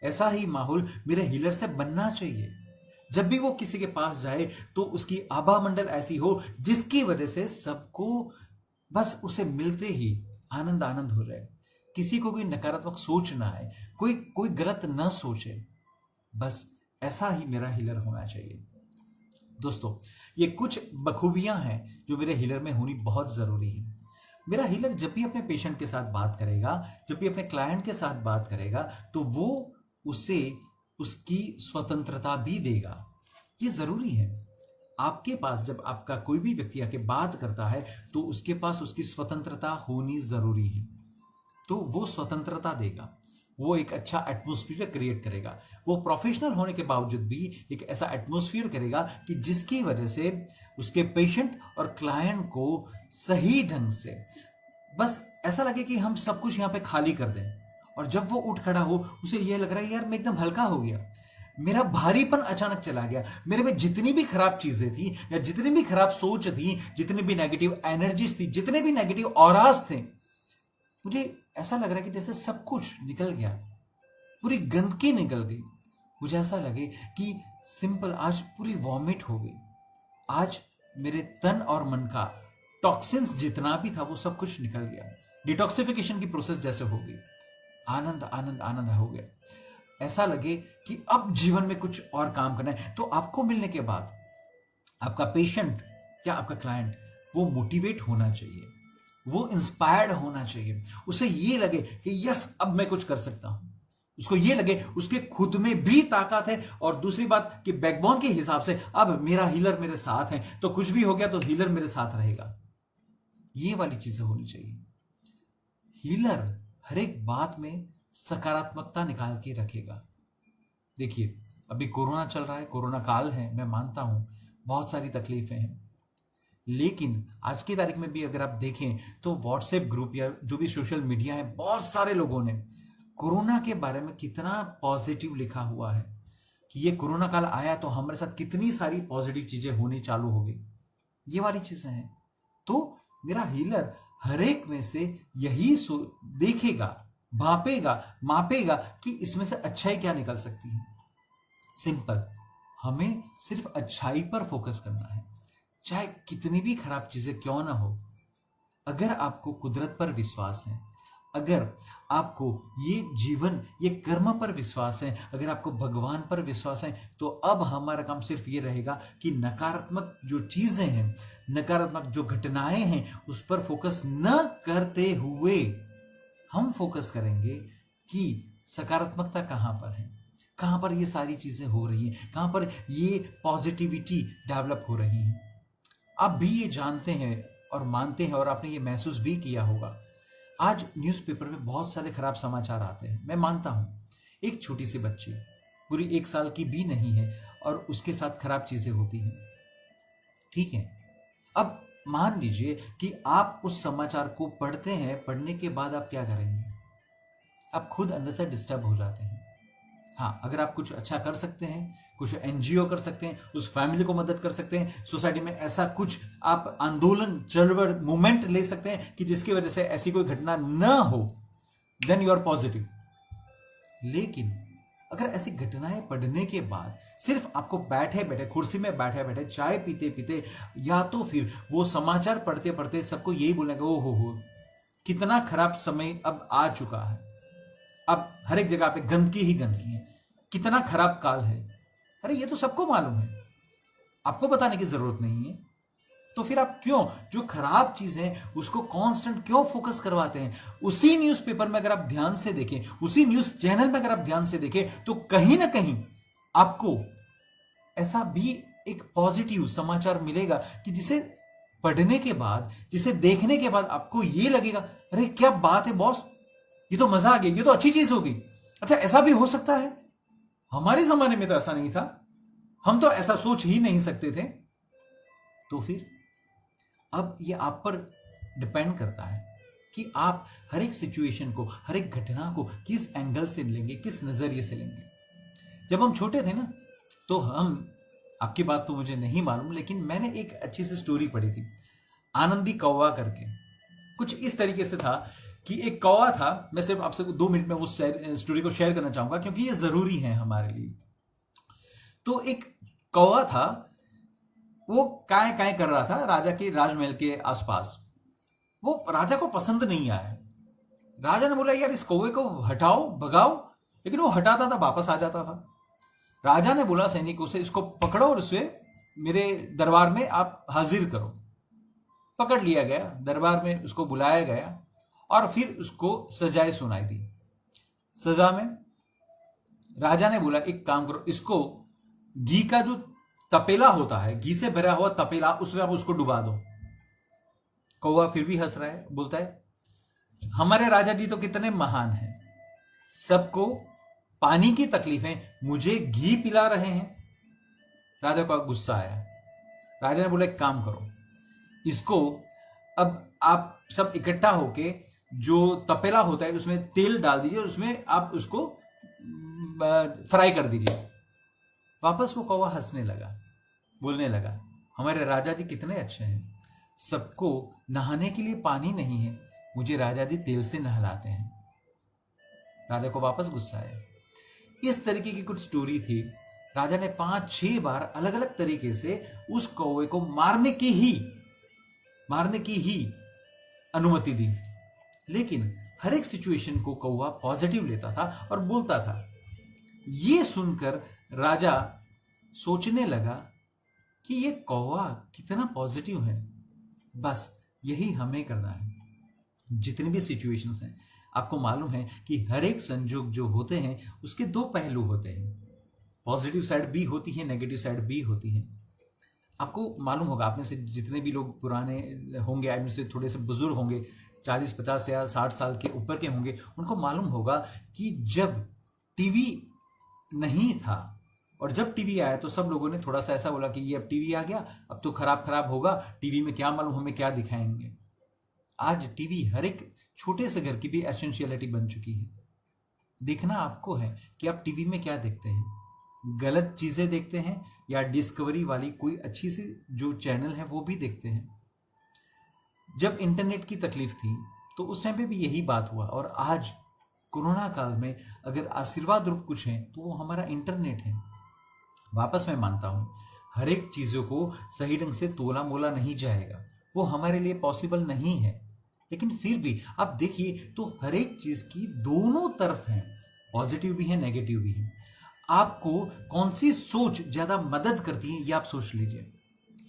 ऐसा ही माहौल मेरे हीलर से बनना चाहिए। जब भी वो किसी के पास जाए तो उसकी आभा मंडल ऐसी हो जिसकी वजह से सबको बस उसे मिलते ही आनंद आनंद हो जाए। किसी को भी नकारात्मक सोच ना आए, कोई कोई गलत ना सोचे। बस ऐसा ही मेरा हीलर होना चाहिए। दोस्तों, ये कुछ बखूबियां हैं जो मेरे हीलर में होनी बहुत जरूरी है। मेरा हीलर जब भी अपने पेशेंट के साथ बात करेगा, जब भी अपने क्लाइंट के साथ बात करेगा, तो वो उसे उसकी स्वतंत्रता भी देगा। ये जरूरी है। आपके पास जब आपका कोई भी व्यक्ति आके बात करता है तो उसके पास उसकी स्वतंत्रता होनी जरूरी है। तो वो स्वतंत्रता देगा, वो एक अच्छा एटमॉस्फेयर क्रिएट करेगा। वो प्रोफेशनल होने के बावजूद भी एक ऐसा एटमॉस्फेयर करेगा कि जिसकी वजह से उसके पेशेंट और क्लाइंट को सही ढंग से बस ऐसा लगे कि हम सब कुछ यहाँ पे खाली कर दें। और जब वो उठ खड़ा हो, उसे यह लग रहा है यार मैं एकदम हल्का हो गया, मेरा भारीपन अचानक चला गया। मेरे में जितनी भी खराब चीजें थी या जितनी भी खराब सोच थी, जितनी भी नेगेटिव एनर्जीज थी, जितने भी नेगेटिव ऑरास थे, मुझे ऐसा लग रहा है कि जैसे सब कुछ निकल गया, पूरी गंदगी निकल गई। मुझे ऐसा लगे कि सिंपल आज पूरी वॉमिट हो गई। आज मेरे तन और मन का टॉक्सिन्स जितना भी था वो सब कुछ निकल गया। डिटॉक्सिफिकेशन की प्रोसेस जैसे हो गई। आनंद आनंद आनंद हो गया। ऐसा लगे कि अब जीवन में कुछ और काम करना है। तो आपको मिलने के बाद आपका पेशेंट या आपका क्लाइंट वो मोटिवेट होना चाहिए, वो इंस्पायर्ड होना चाहिए। उसे ये लगे कि यस अब मैं कुछ कर सकता हूं। उसको ये लगे उसके खुद में भी ताकत है। और दूसरी बात कि बैकबोन के हिसाब से अब मेरा हीलर मेरे साथ है, तो कुछ भी हो गया तो हीलर मेरे साथ रहेगा। ये वाली चीजें होनी चाहिए। हीलर हर एक बात में सकारात्मकता निकाल के रखेगा। देखिए अभी कोरोना चल रहा है, कोरोना काल है, मैं मानता हूं बहुत सारी तकलीफें हैं, लेकिन आज की तारीख में भी अगर आप देखें तो व्हाट्सएप ग्रुप या जो भी सोशल मीडिया है, बहुत सारे लोगों ने कोरोना के बारे में कितना पॉजिटिव लिखा हुआ है कि ये कोरोना काल आया तो हमारे साथ कितनी सारी पॉजिटिव चीजें होनी चालू हो गई। ये वाली चीजें हैं। तो मेरा हीलर हर एक में से यही देखेगा, भापेगा, मापेगा कि इसमें से अच्छाई क्या निकल सकती है। सिंपल, हमें सिर्फ अच्छाई पर फोकस करना है, चाहे कितनी भी खराब चीजें क्यों ना हो। अगर आपको कुदरत पर विश्वास है, अगर आपको ये जीवन, ये कर्म पर विश्वास है, अगर आपको भगवान पर विश्वास है, तो अब हमारा काम सिर्फ ये रहेगा कि नकारात्मक जो चीजें हैं, नकारात्मक जो घटनाएं हैं, उस पर फोकस न करते हुए हम फोकस करेंगे कि सकारात्मकता कहां पर है, कहां पर ये सारी चीजें हो रही हैं, कहां पर ये पॉजिटिविटी डेवलप हो रही है। आप भी ये जानते हैं और मानते हैं और आपने ये महसूस भी किया होगा। आज न्यूज़पेपर में बहुत सारे खराब समाचार आते हैं। मैं मानता हूं एक छोटी सी बच्ची, पूरी 1 साल की भी नहीं है, और उसके साथ खराब चीजें होती हैं। ठीक है, अब मान लीजिए कि आप उस समाचार को पढ़ते हैं, पढ़ने के बाद आप क्या करेंगे? आप खुद अंदर से डिस्टर्ब हो जाते हैं। हाँ, अगर आप कुछ अच्छा कर सकते हैं, कुछ एनजीओ कर सकते हैं, उस फैमिली को मदद कर सकते हैं, सोसाइटी में ऐसा कुछ आप आंदोलन, चळवळ, मूवमेंट ले सकते हैं कि जिसकी वजह से ऐसी कोई घटना न हो, देन यू आर पॉजिटिव। लेकिन अगर ऐसी घटनाएं पढ़ने के बाद सिर्फ आपको बैठे बैठे, कुर्सी में बैठे बैठे, चाय पीते पीते, या तो फिर वो समाचार पढ़ते पढ़ते सबको यही बोलने का, ओ हो कितना खराब समय अब आ चुका है, अब हर एक जगह पे गंदगी ही गंदगी है, कितना खराब काल है। अरे ये तो सबको मालूम है, आपको बताने की जरूरत नहीं है। तो फिर आप क्यों जो खराब चीज है उसको कांस्टेंट क्यों फोकस करवाते हैं? उसी न्यूज़पेपर में अगर आप ध्यान से देखें, उसी न्यूज चैनल में अगर आप ध्यान से देखें, तो कहीं ना कहीं आपको ऐसा भी एक पॉजिटिव समाचार मिलेगा कि जिसे पढ़ने के बाद, जिसे देखने के बाद आपको ये लगेगा, अरे क्या बात है बॉस, ये तो मजा आ गया, ये तो अच्छी चीज हो गई। अच्छा, ऐसा भी हो सकता है। हमारे जमाने में तो ऐसा नहीं था, हम तो ऐसा सोच ही नहीं सकते थे। तो फिर अब ये आप पर डिपेंड करता है कि आप हर एक सिचुएशन को, हर एक घटना को किस एंगल से लेंगे, किस नजरिए से लेंगे। जब हम छोटे थे ना, तो हम, आपकी बात तो मुझे नहीं मालूम, लेकिन मैंने एक अच्छी सी स्टोरी पढ़ी थी, आनंदी कौवा करके। कुछ इस तरीके से था कि एक कौवा था। मैं सिर्फ आपसे 2 मिनट में उस स्टोरी को शेयर करना चाहूंगा क्योंकि ये जरूरी है हमारे लिए। तो एक कौवा था, वो काय काय कर रहा था राजा के राजमहल के आसपास। वो राजा को पसंद नहीं आया। राजा ने बोला, यार इस कौवे को हटाओ, भगाओ, लेकिन वो हटाता था, वापस आ जाता था। राजा ने बोला सैनिकों से, इसको पकड़ो और उसे मेरे दरबार में आप हाजिर करो। पकड़ लिया गया, दरबार में उसको बुलाया गया और फिर उसको सजाएं सुनाई दी। सजा में राजा ने बोला, एक काम करो, इसको घी का जो तपेला होता है, घी से भरा हुआ तपेला, उसमें आप उसको डुबा दो। कौवा फिर भी हंस रहा है, बोलता है, हमारे राजा जी तो कितने महान हैं, सबको पानी की तकलीफ है, मुझे घी पिला रहे हैं। राजा को गुस्सा आया। राजा ने बोला, एक काम करो, इसको अब आप सब इकट्ठा होके जो तपेला होता है उसमें तेल डाल दीजिए, उसमें आप उसको फ्राई कर दीजिए। वापस वो कौवा हंसने लगा, बोलने लगा, हमारे राजा जी कितने अच्छे हैं, सबको नहाने के लिए पानी नहीं है, मुझे राजा जी तेल से नहलाते हैं। राजा को वापस गुस्सा आया। इस तरीके की कुछ स्टोरी थी। राजा ने 5-6 बार अलग अलग तरीके से उस कौवे को मारने की ही अनुमति दी, लेकिन हर एक सिचुएशन को कौवा पॉजिटिव लेता था और बोलता था। यह सुनकर राजा सोचने लगा कि ये कौवा कितना पॉजिटिव है, बस यही हमें करना है। जितनी भी सिचुएशंस हैं, आपको मालूम है कि हर एक संजोग जो होते हैं उसके 2 पहलू होते हैं, पॉजिटिव साइड भी होती है, नेगेटिव साइड भी होती है। आपको मालूम होगा, आप में से जितने भी लोग पुराने होंगे, आप में से थोड़े से बुजुर्ग होंगे, 40-50 या 60 साल के ऊपर के होंगे, उनको मालूम होगा कि जब टीवी नहीं था और जब टीवी आया तो सब लोगों ने थोड़ा सा ऐसा बोला कि ये अब टीवी आ गया, अब तो खराब होगा, टीवी में क्या मालूम हमें क्या दिखाएंगे। आज टीवी हर एक छोटे से घर की भी एसेंशियलिटी बन चुकी है। देखना आपको है कि आप टीवी में क्या देखते हैं, गलत चीजें देखते हैं या डिस्कवरी वाली कोई अच्छी सी जो चैनल है वो भी देखते हैं। जब इंटरनेट की तकलीफ थी तो उस टाइम पे भी यही बात हुआ, और आज कोरोना काल में अगर आशीर्वाद रूप कुछ है तो वो हमारा इंटरनेट है। वापस मैं मानता हूं, हर एक चीजों को सही ढंग से तोला मोला नहीं जाएगा, वो हमारे लिए पॉसिबल नहीं है, लेकिन फिर भी आप देखिए तो हर एक चीज की दोनों तरफ है, पॉजिटिव भी है, नेगेटिव भी है। आपको कौन सी सोच ज्यादा मदद करती है ये आप सोच लीजिए।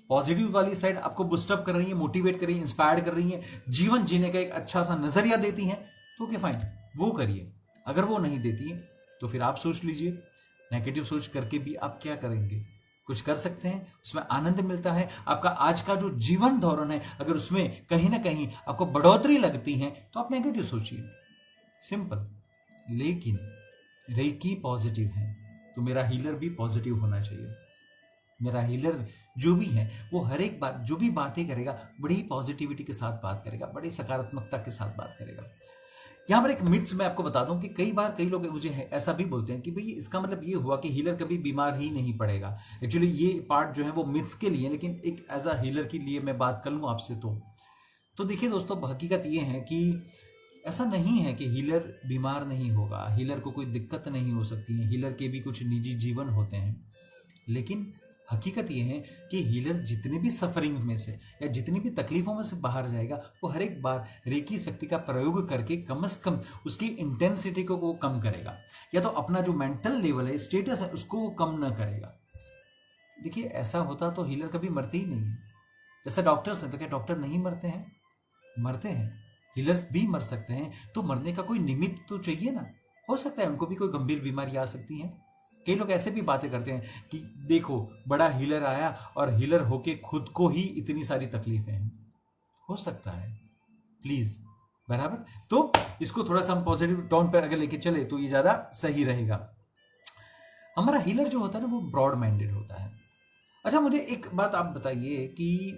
पॉजिटिव वाली साइड आपको बूस्टअप कर रही है, मोटिवेट कर रही है, इंस्पायर कर रही है, जीवन जीने का एक अच्छा सा नजरिया देती है, तो ओके फाइन, वो करिए। अगर वो नहीं देती है तो फिर आप सोच लीजिए, नेगेटिव सोच करके भी आप क्या करेंगे, कुछ कर सकते हैं, उसमें आनंद मिलता है। आपका आज का जो जीवन धोरण है, अगर उसमें कहीं ना कहीं आपको बढ़ोतरी लगती है तो आप नेगेटिव सोचिए, सिंपल। लेकिन रेकी पॉजिटिव है तो मेरा हीलर भी पॉजिटिव होना चाहिए। मेरा हीलर जो भी है वो हर एक बात, जो भी बातें करेगा, बड़ी पॉजिटिविटी के साथ बात करेगा, बड़ी सकारात्मकता के साथ बात करेगा। यहां पर एक मिथ्स मैं आपको बता दूं कि कई बार कई लोग मुझे ऐसा भी बोलते हैं कि भाई इसका मतलब ये हुआ कि हीलर कभी बीमार ही नहीं पड़ेगा। एक्चुअली ये पार्ट जो है वो मिथ्स के लिए, लेकिन एक एज अ हीलर के लिए मैं बात कर लूं आपसे तो देखिए दोस्तों, हकीकत ये है कि ऐसा नहीं है कि हीलर बीमार नहीं होगा, हीलर को कोई दिक्कत नहीं हो सकती है, हीलर के भी कुछ निजी जीवन होते हैं। लेकिन हकीकत यह है कि हीलर जितने भी सफरिंग में से या जितनी भी तकलीफों में से बाहर जाएगा, वो हर एक बार रेकी शक्ति का प्रयोग करके कम से कम उसकी इंटेंसिटी को वो कम करेगा, या तो अपना जो मेंटल लेवल है, स्टेटस है, उसको वो कम ना करेगा। देखिए ऐसा होता तो हीलर कभी मरते ही नहीं है। जैसे डॉक्टर्स हैं, तो क्या डॉक्टर नहीं मरते हैं? मरते हैं। हीलर्स भी मर सकते हैं, तो मरने का कोई निमित्त तो चाहिए ना। हो सकता है उनको भी कोई गंभीर बीमारी आ सकती है। कई लोग ऐसे भी बातें करते हैं कि देखो बड़ा हीलर आया और हीलर होके खुद को ही इतनी सारी तकलीफें हैं। हो सकता है, प्लीज, बराबर। तो इसको थोड़ा सा हम पॉजिटिव टोन पर अगर लेके चले तो ये ज्यादा सही रहेगा। हमारा हीलर जो होता है ना, वो ब्रॉड माइंडेड होता है। अच्छा, मुझे एक बात आप बताइए कि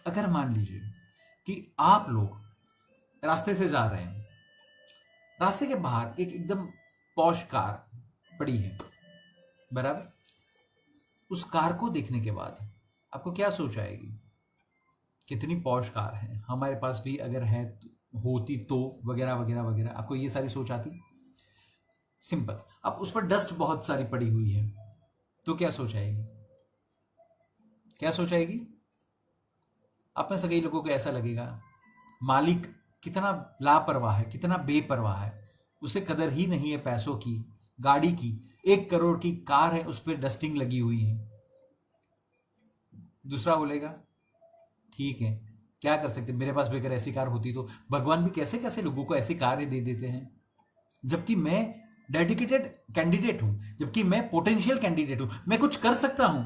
अगर मान लीजिए कि आप लोग रास्ते से जा रहे हैं, रास्ते के बाहर एक एकदम पॉश कार पड़ी है, बराबर। उस कार को देखने के बाद आपको क्या सोच आएगी? कितनी पॉश कार है, हमारे पास भी अगर है होती तो, वगैरह वगैरह वगैरह, आपको ये सारी सोच आती? सिंपल। अब उस पर डस्ट बहुत सारी पड़ी हुई है तो क्या सोच आएगी? क्या सोच आएगी? आप में से कई लोगों को ऐसा लगेगा मालिक कितना लापरवाह है, कितना बेपरवाह है, उसे कदर ही नहीं है पैसों की, गाड़ी की, 1 करोड़ की कार है, उस पर डस्टिंग लगी हुई है। दूसरा बोलेगा ठीक है, क्या कर सकते, मेरे पास भी अगर ऐसी कार होती तो। भगवान भी कैसे कैसे लोगों को ऐसी कार दे देते हैं, जबकि मैं डेडिकेटेड कैंडिडेट हूं, जबकि मैं पोटेंशियल कैंडिडेट हूं, मैं कुछ कर सकता हूं,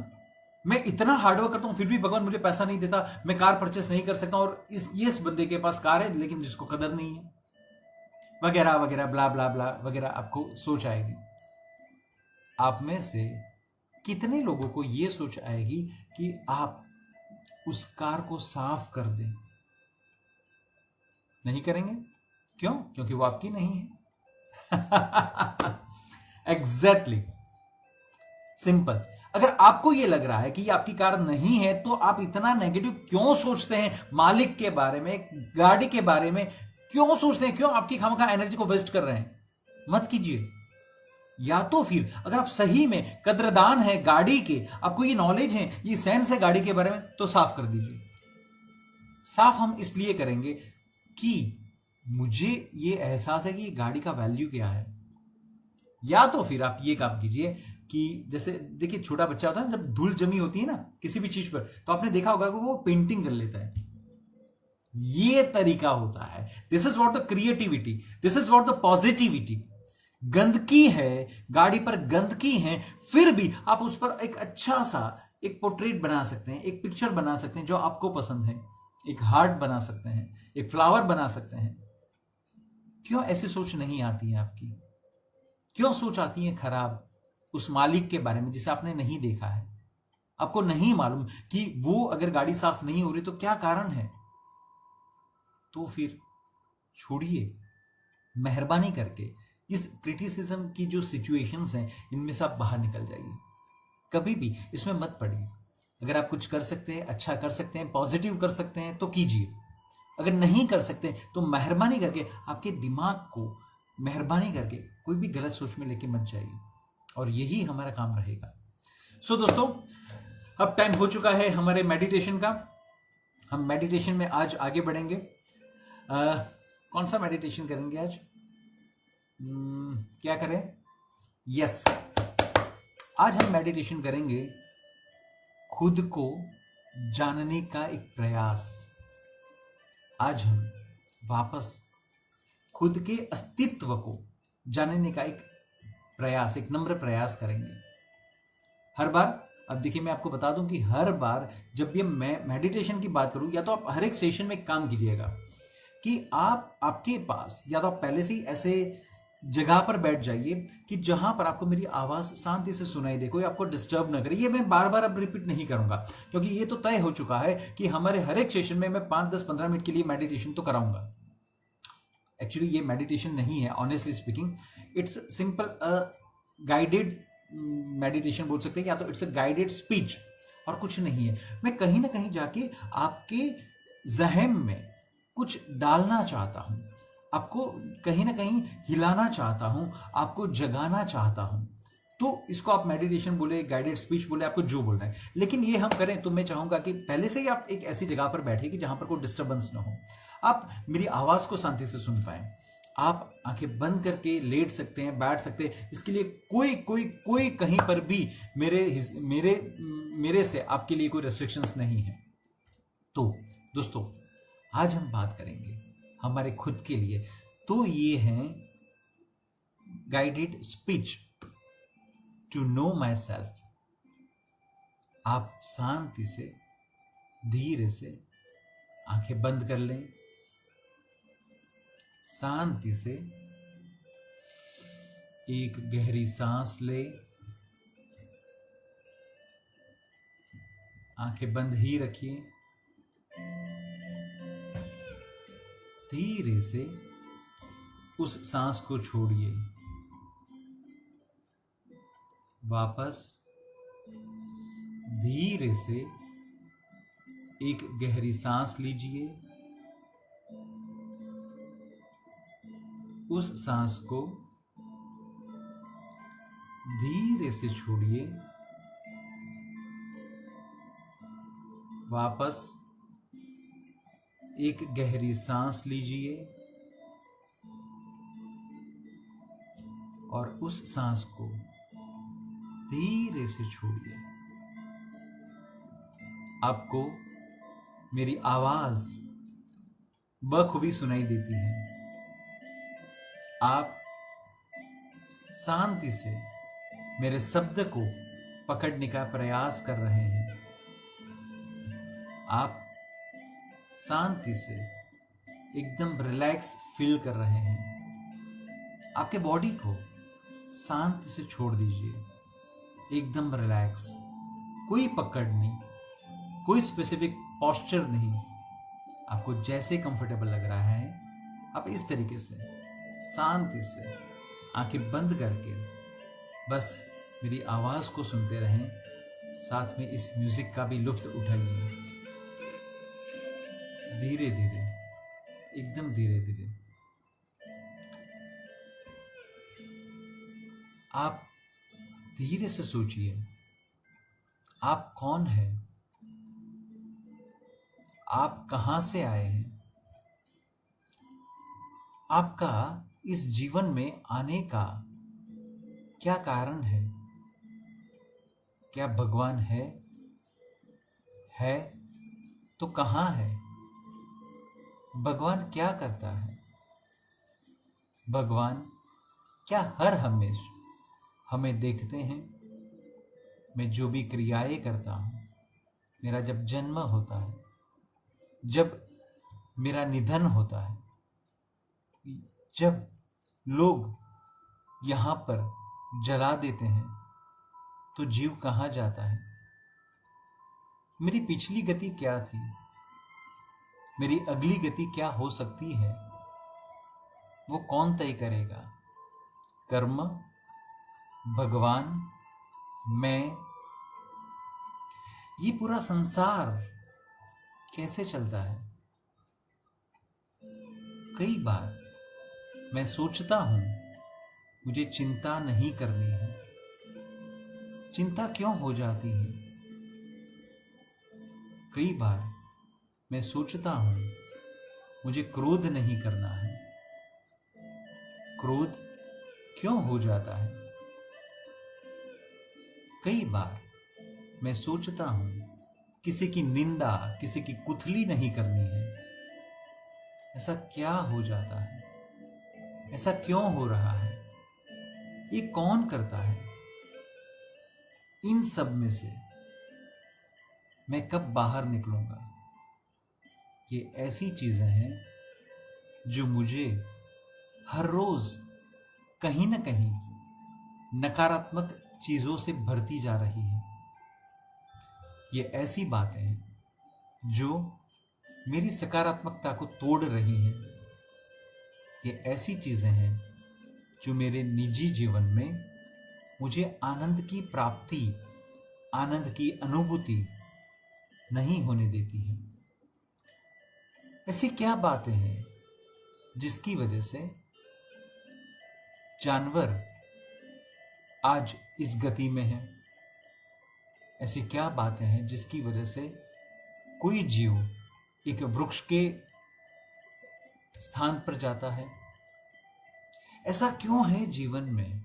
मैं इतना हार्डवर्क करता हूं, फिर भी भगवान मुझे पैसा नहीं देता, मैं कार परचेस नहीं कर सकता। और इस बंदे के पास कार है लेकिन जिसको कदर नहीं है, वगैरह वगैरह, ब्ला ब्ला ब्ला वगैरह, आपको सोच आएगी। आप में से कितने लोगों को यह सोच आएगी कि आप उस कार को साफ कर दें? नहीं करेंगे। क्यों? क्योंकि वो आपकी नहीं है। Exactly, simple. अगर आपको यह लग रहा है कि ये आपकी कार नहीं है तो आप इतना नेगेटिव क्यों सोचते हैं? मालिक के बारे में, गाड़ी के बारे में क्यों सोचते हैं? क्यों आपकी खामखा एनर्जी को वेस्ट कर रहे हैं? मत कीजिए। या तो फिर अगर आप सही में कद्रदान है गाड़ी के, आपको ये नॉलेज है, ये सेंस है गाड़ी के बारे में, तो साफ कर दीजिए। साफ हम इसलिए करेंगे कि मुझे ये एहसास है कि गाड़ी का वैल्यू क्या है। या तो फिर आप ये काम कीजिए कि जैसे देखिए, छोटा बच्चा होता है ना, जब धूल जमी होती है ना किसी भी चीज पर, तो आपने देखा होगा कि वो पेंटिंग कर लेता है। ये तरीका होता है। This is what the creativity, this is what the positivity. गंदगी है, गाड़ी पर गंदगी है, फिर भी आप उस पर एक अच्छा सा एक पोर्ट्रेट बना सकते हैं, एक पिक्चर बना सकते हैं जो आपको पसंद है, एक हार्ट बना सकते हैं, एक फ्लावर बना सकते हैं। क्यों ऐसी सोच नहीं आती है आपकी? क्यों सोच आती है खराब उस मालिक के बारे में जिसे आपने नहीं देखा है? आपको नहीं मालूम कि वो अगर गाड़ी साफ नहीं हो रही तो क्या कारण है? तो फिर छोड़िए, मेहरबानी करके इस क्रिटिसिज्म की जो सिचुएशंस हैं इनमें से आप बाहर निकल जाइए। कभी भी इसमें मत पड़िए। अगर आप कुछ कर सकते हैं, अच्छा कर सकते हैं, पॉजिटिव कर सकते हैं तो कीजिए। अगर नहीं कर सकते तो मेहरबानी करके आपके दिमाग को मेहरबानी करके कोई भी गलत सोच में लेके मत जाइए, और यही हमारा काम रहेगा। सो दोस्तों, अब टाइम हो चुका है हमारे मेडिटेशन का। हम मेडिटेशन में आज आगे बढ़ेंगे। कौन सा मेडिटेशन करेंगे आज? क्या करें? यस, आज हम मेडिटेशन करेंगे खुद को जानने का एक प्रयास। आज हम वापस खुद के अस्तित्व को जानने का एक प्रयास, एक नम्र प्रयास करेंगे। हर बार, अब देखिए मैं आपको बता दूं कि हर बार जब भी मैं मेडिटेशन की बात करूं, या तो आप हर एक सेशन में एक काम कीजिएगा कि आपके पास या तो आप पहले से ही ऐसे जगह पर बैठ जाइए कि जहां पर आपको मेरी आवाज शांति से सुनाई दे, कोई आपको डिस्टर्ब ना करे। ये मैं बार बार अब रिपीट नहीं करूंगा, क्योंकि ये तो तय हो चुका है कि हमारे हर एक सेशन में मैं 5, 10, 15 मिनट के लिए मेडिटेशन तो कराऊंगा। एक्चुअली ये मेडिटेशन नहीं है, honestly speaking, it's simple guided meditation बोल सकते हैं, या तो इट्स अ गाइडेड स्पीच, और कुछ नहीं है। मैं कहीं ना कहीं जाके आपके जहन में कुछ डालना चाहता हूं, आपको कहीं ना कहीं हिलाना चाहता हूं, आपको जगाना चाहता हूं। तो इसको आप मेडिटेशन बोले, गाइडेड स्पीच बोले, आपको जो बोलना है, लेकिन ये हम करें तो मैं चाहूंगा कि पहले से ही आप एक ऐसी जगह पर बैठिए कि जहां पर कोई डिस्टर्बेंस ना हो, आप मेरी आवाज को शांति से सुन पाए। आप आंखें बंद करके लेट सकते हैं, बैठ सकते हैं, इसके लिए कोई कोई कोई कहीं पर भी मेरे से आपके लिए कोई रेस्ट्रिक्शंस नहीं है। तो दोस्तों, आज हम बात करेंगे हमारे खुद के लिए, तो ये है guided speech to know myself. आप शांति से, धीरे से आंखें बंद कर लें, शांति से एक गहरी सांस ले, आंखें बंद ही रखिए, धीरे से उस सांस को छोड़िए। वापस धीरे से एक गहरी सांस लीजिए। उस सांस को धीरे से छोड़िए। वापस एक गहरी सांस लीजिए और उस सांस को धीरे से छोड़िए। आपको मेरी आवाज बखूबी सुनाई देती है। आप शांति से मेरे शब्द को पकड़ने का प्रयास कर रहे हैं। आप शांति से एकदम रिलैक्स फील कर रहे हैं। आपके बॉडी को शांति से छोड़ दीजिए, एकदम रिलैक्स। कोई पकड़ नहीं, कोई स्पेसिफिक पोस्चर नहीं। आपको जैसे कंफर्टेबल लग रहा है आप इस तरीके से शांति से आंखें बंद करके बस मेरी आवाज को सुनते रहें। साथ में इस म्यूजिक का भी लुत्फ उठाइए। धीरे धीरे, एकदम धीरे धीरे। आप धीरे से सोचिए, आप कौन हैं? आप कहां से आए हैं? आपका इस जीवन में आने का क्या कारण है? क्या भगवान है? है तो कहां है? भगवान क्या करता है? भगवान क्या हर हमेशा हमें देखते हैं? मैं जो भी क्रियाएं करता हूं, मेरा जब जन्म होता है, जब मेरा निधन होता है, जब लोग यहां पर जला देते हैं, तो जीव कहां जाता है? मेरी पिछली गति क्या थी? मेरी अगली गति क्या हो सकती है? वो कौन तय करेगा? कर्म, भगवान, मैं? ये पूरा संसार कैसे चलता है? कई बार मैं सोचता हूं मुझे चिंता नहीं करनी है। चिंता क्यों हो जाती है? कई बार मैं सोचता हूं मुझे क्रोध नहीं करना है। क्रोध क्यों हो जाता है? कई बार मैं सोचता हूं किसी की निंदा, किसी की कुथली नहीं करनी है। ऐसा क्या हो जाता है? ऐसा क्यों हो रहा है? ये कौन करता है? इन सब में से मैं कब बाहर निकलूंगा? ये ऐसी चीजें हैं जो मुझे हर रोज कहीं ना कहीं नकारात्मक चीजों से भरती जा रही है। ये ऐसी बातें हैं जो मेरी सकारात्मकता को तोड़ रही हैं। ये ऐसी चीजें हैं जो मेरे निजी जीवन में मुझे आनंद की प्राप्ति, आनंद की अनुभूति नहीं होने देती है। ऐसी क्या बातें हैं जिसकी वजह से जानवर आज इस गति में है? ऐसी क्या बातें हैं जिसकी वजह से कोई जीव एक वृक्ष के स्थान पर जाता है? ऐसा क्यों है जीवन में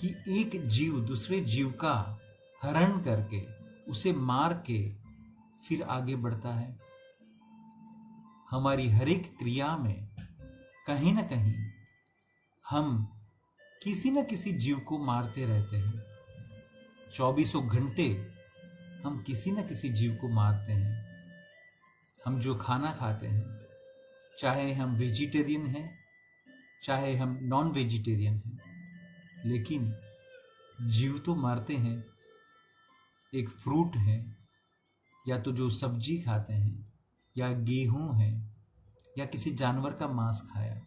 कि एक जीव दूसरे जीव का हरण करके, उसे मार के फिर आगे बढ़ता है? हमारी हर एक क्रिया में कहीं ना कहीं हम किसी न किसी जीव को मारते रहते हैं। 24 घंटे हम किसी न किसी जीव को मारते हैं। हम जो खाना खाते हैं, चाहे हम वेजिटेरियन हैं, चाहे हम नॉन वेजिटेरियन हैं, लेकिन जीव तो मारते हैं। एक फ्रूट है, या तो जो सब्जी खाते हैं, या गेहूं है, या किसी जानवर का मांस खाया,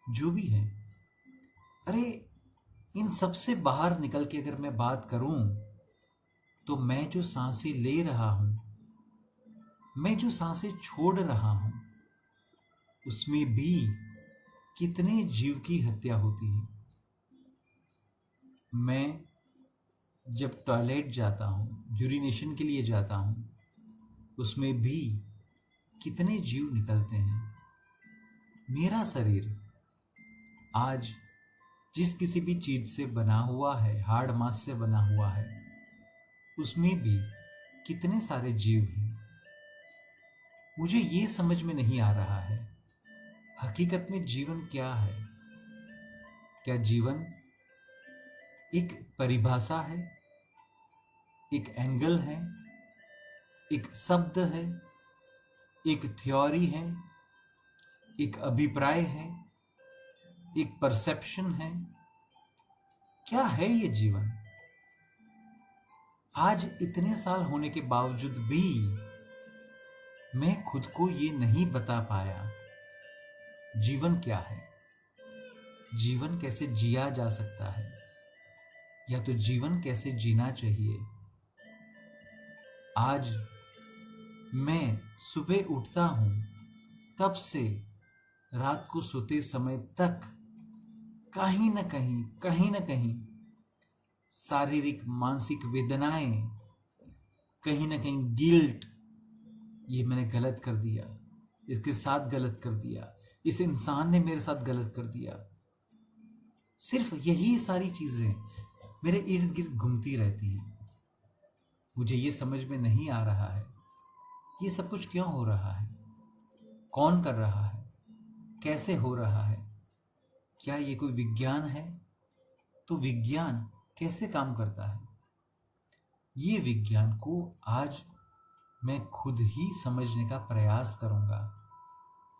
जो भी है। अरे इन सब से बाहर निकल के अगर मैं बात करूं तो मैं जो सांसें ले रहा हूं, मैं जो सांसें छोड़ रहा हूं, उसमें भी कितने जीव की हत्या होती है। मैं जब टॉयलेट जाता हूं, यूरिनेशन के लिए जाता हूं, उसमें भी कितने जीव निकलते हैं। मेरा शरीर आज जिस किसी भी चीज से बना हुआ है, हार्ड मांस से बना हुआ है, उसमें भी कितने सारे जीव हैं। मुझे ये समझ में नहीं आ रहा है हकीकत में जीवन क्या है। क्या जीवन एक परिभाषा है, एक एंगल है, एक शब्द है, एक थ्योरी है, एक अभिप्राय है, एक परसेप्शन है? क्या है ये जीवन? आज इतने साल होने के बावजूद भी मैं खुद को ये नहीं बता पाया जीवन क्या है, जीवन कैसे जिया जा सकता है, या तो जीवन कैसे जीना चाहिए। आज मैं सुबह उठता हूं तब से रात को सोते समय तक कहीं न कहीं शारीरिक मानसिक वेदनाएं, कहीं न कहीं गिल्ट, ये मैंने गलत कर दिया, इसके साथ गलत कर दिया, इस इंसान ने मेरे साथ गलत कर दिया। सिर्फ यही सारी चीजें मेरे इर्द गिर्द घूमती रहती हैं। मुझे ये समझ में नहीं आ रहा है ये सब कुछ क्यों हो रहा है, कौन कर रहा है, कैसे हो रहा है। क्या ये कोई विज्ञान है? तो विज्ञान कैसे काम करता है? ये विज्ञान को आज मैं खुद ही समझने का प्रयास करूंगा।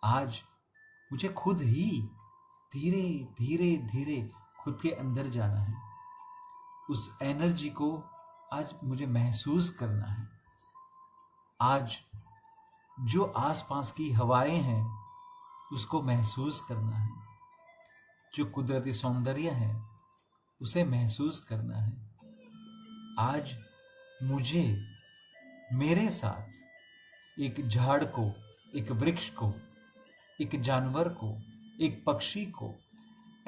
आज मुझे खुद ही धीरे धीरे धीरे खुद के अंदर जाना है। उस एनर्जी को आज मुझे महसूस करना है। आज जो आसपास की हवाएं हैं उसको महसूस करना है। जो कुदरती सौंदर्य है उसे महसूस करना है। आज मुझे मेरे साथ एक झाड़ को, एक वृक्ष को, एक जानवर को, एक पक्षी को,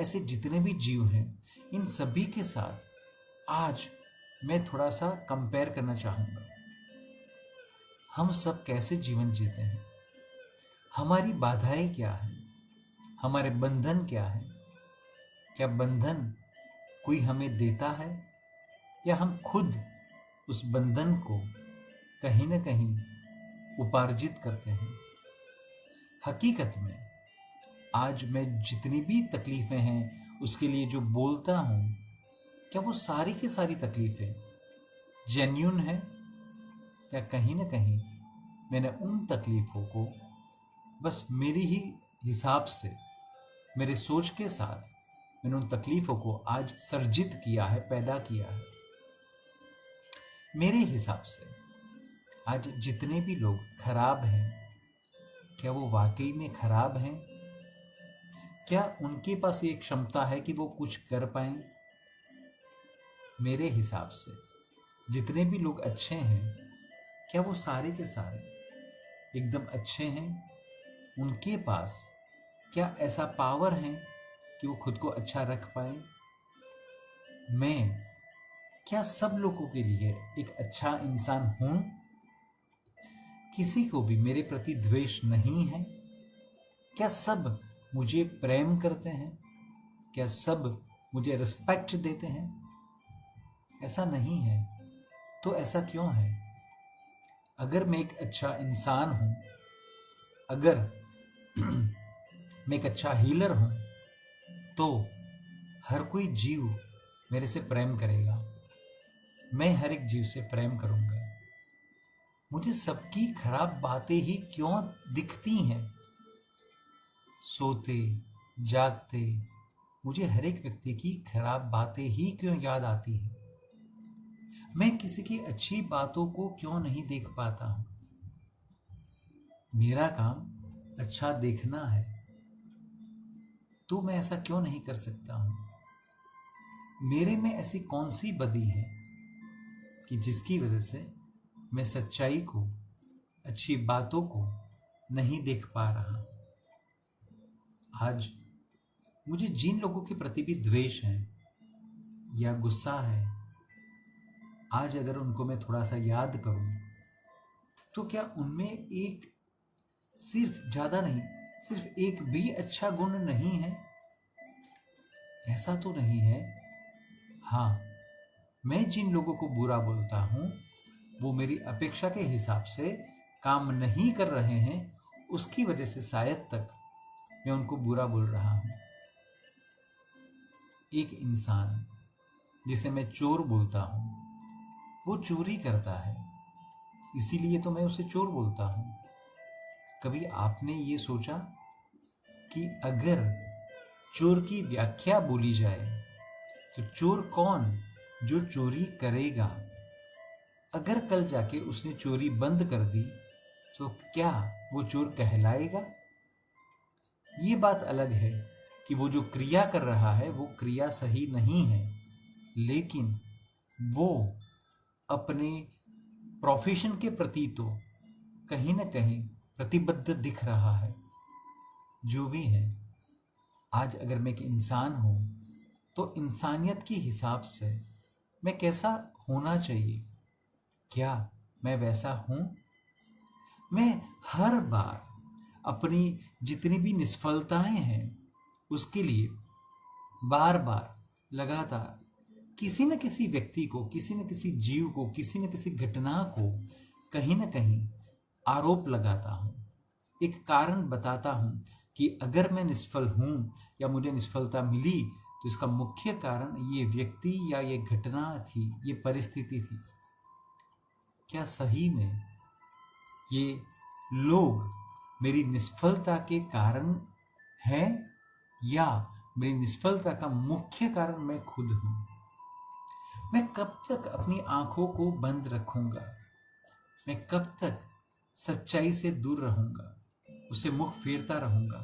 ऐसे जितने भी जीव हैं, इन सभी के साथ आज मैं थोड़ा सा कंपेयर करना चाहूँगा। हम सब कैसे जीवन जीते हैं, हमारी बाधाएं क्या हैं, हमारे बंधन क्या हैं। क्या बंधन कोई हमें देता है या हम खुद उस बंधन को कहीं न कहीं उपार्जित करते हैं। हकीकत में आज मैं जितनी भी तकलीफें हैं उसके लिए जो बोलता हूँ, क्या वो सारी की सारी तकलीफें जेन्युइन है, या कहीं न कहीं मैंने उन तकलीफों को बस मेरी ही हिसाब से, मेरे सोच के साथ मैंने उन तकलीफों को आज सर्जित किया है, पैदा किया है। मेरे हिसाब से आज जितने भी लोग खराब हैं, क्या वो वाकई में खराब हैं? क्या उनके पास ये क्षमता है कि वो कुछ कर पाएं? मेरे हिसाब से जितने भी लोग अच्छे हैं, क्या वो सारे के सारे एकदम अच्छे हैं? उनके पास क्या ऐसा पावर है कि वो खुद को अच्छा रख पाए? मैं क्या सब लोगों के लिए एक अच्छा इंसान हूं? किसी को भी मेरे प्रति द्वेष नहीं है? क्या सब मुझे प्रेम करते हैं? क्या सब मुझे रिस्पेक्ट देते हैं? ऐसा नहीं है। तो ऐसा क्यों है? अगर मैं एक अच्छा इंसान हूं, अगर मैं एक अच्छा हीलर हूं, तो हर कोई जीव मेरे से प्रेम करेगा। मैं हर एक जीव से प्रेम करूंगा। मुझे सबकी खराब बातें ही क्यों दिखती हैं? सोते जागते मुझे हर एक व्यक्ति की खराब बातें ही क्यों याद आती हैं? मैं किसी की अच्छी बातों को क्यों नहीं देख पाता हूं? मेरा काम अच्छा देखना है तो मैं ऐसा क्यों नहीं कर सकता हूं? मेरे में ऐसी कौन सी बदी है कि जिसकी वजह से मैं सच्चाई को, अच्छी बातों को नहीं देख पा रहा? आज मुझे जिन लोगों के प्रति भी द्वेष है या गुस्सा है, आज अगर उनको मैं थोड़ा सा याद करूं तो क्या उनमें एक, सिर्फ ज्यादा नहीं, सिर्फ एक भी अच्छा गुण नहीं है? ऐसा तो नहीं है। हाँ, मैं जिन लोगों को बुरा बोलता हूं वो मेरी अपेक्षा के हिसाब से काम नहीं कर रहे हैं, उसकी वजह से शायद तक मैं उनको बुरा बोल रहा हूं। एक इंसान जिसे मैं चोर बोलता हूं, वो चोरी करता है, इसीलिए तो मैं उसे चोर बोलता हूं। कभी आपने ये सोचा कि अगर चोर की व्याख्या बोली जाए तो चोर कौन? जो चोरी करेगा। अगर कल जाके उसने चोरी बंद कर दी तो क्या वो चोर कहलाएगा? ये बात अलग है कि वो जो क्रिया कर रहा है वो क्रिया सही नहीं है, लेकिन वो अपने प्रोफेशन के प्रति तो कहीं ना कहीं प्रतिबद्ध दिख रहा है। जो भी है, आज अगर मैं एक इंसान हूं तो इंसानियत के हिसाब से मैं कैसा होना चाहिए? क्या मैं वैसा हूं? मैं हर बार अपनी जितनी भी निष्फलताएं हैं उसके लिए बार बार लगातार किसी न किसी व्यक्ति को, किसी न किसी जीव को, किसी न किसी घटना को कहीं न कहीं आरोप लगाता हूं, एक कारण बताता हूं कि अगर मैं निष्फल हूं या मुझे निष्फलता मिली तो इसका मुख्य कारण ये व्यक्ति या ये घटना थी, ये परिस्थिति थी। क्या सही में ये लोग मेरी निष्फलता के कारण हैं या मेरी निष्फलता का मुख्य कारण मैं खुद हूं? मैं कब तक अपनी आंखों को बंद रखूंगा? मैं कब तक सच्चाई से दूर रहूंगा, उसे मुख फेरता रहूंगा?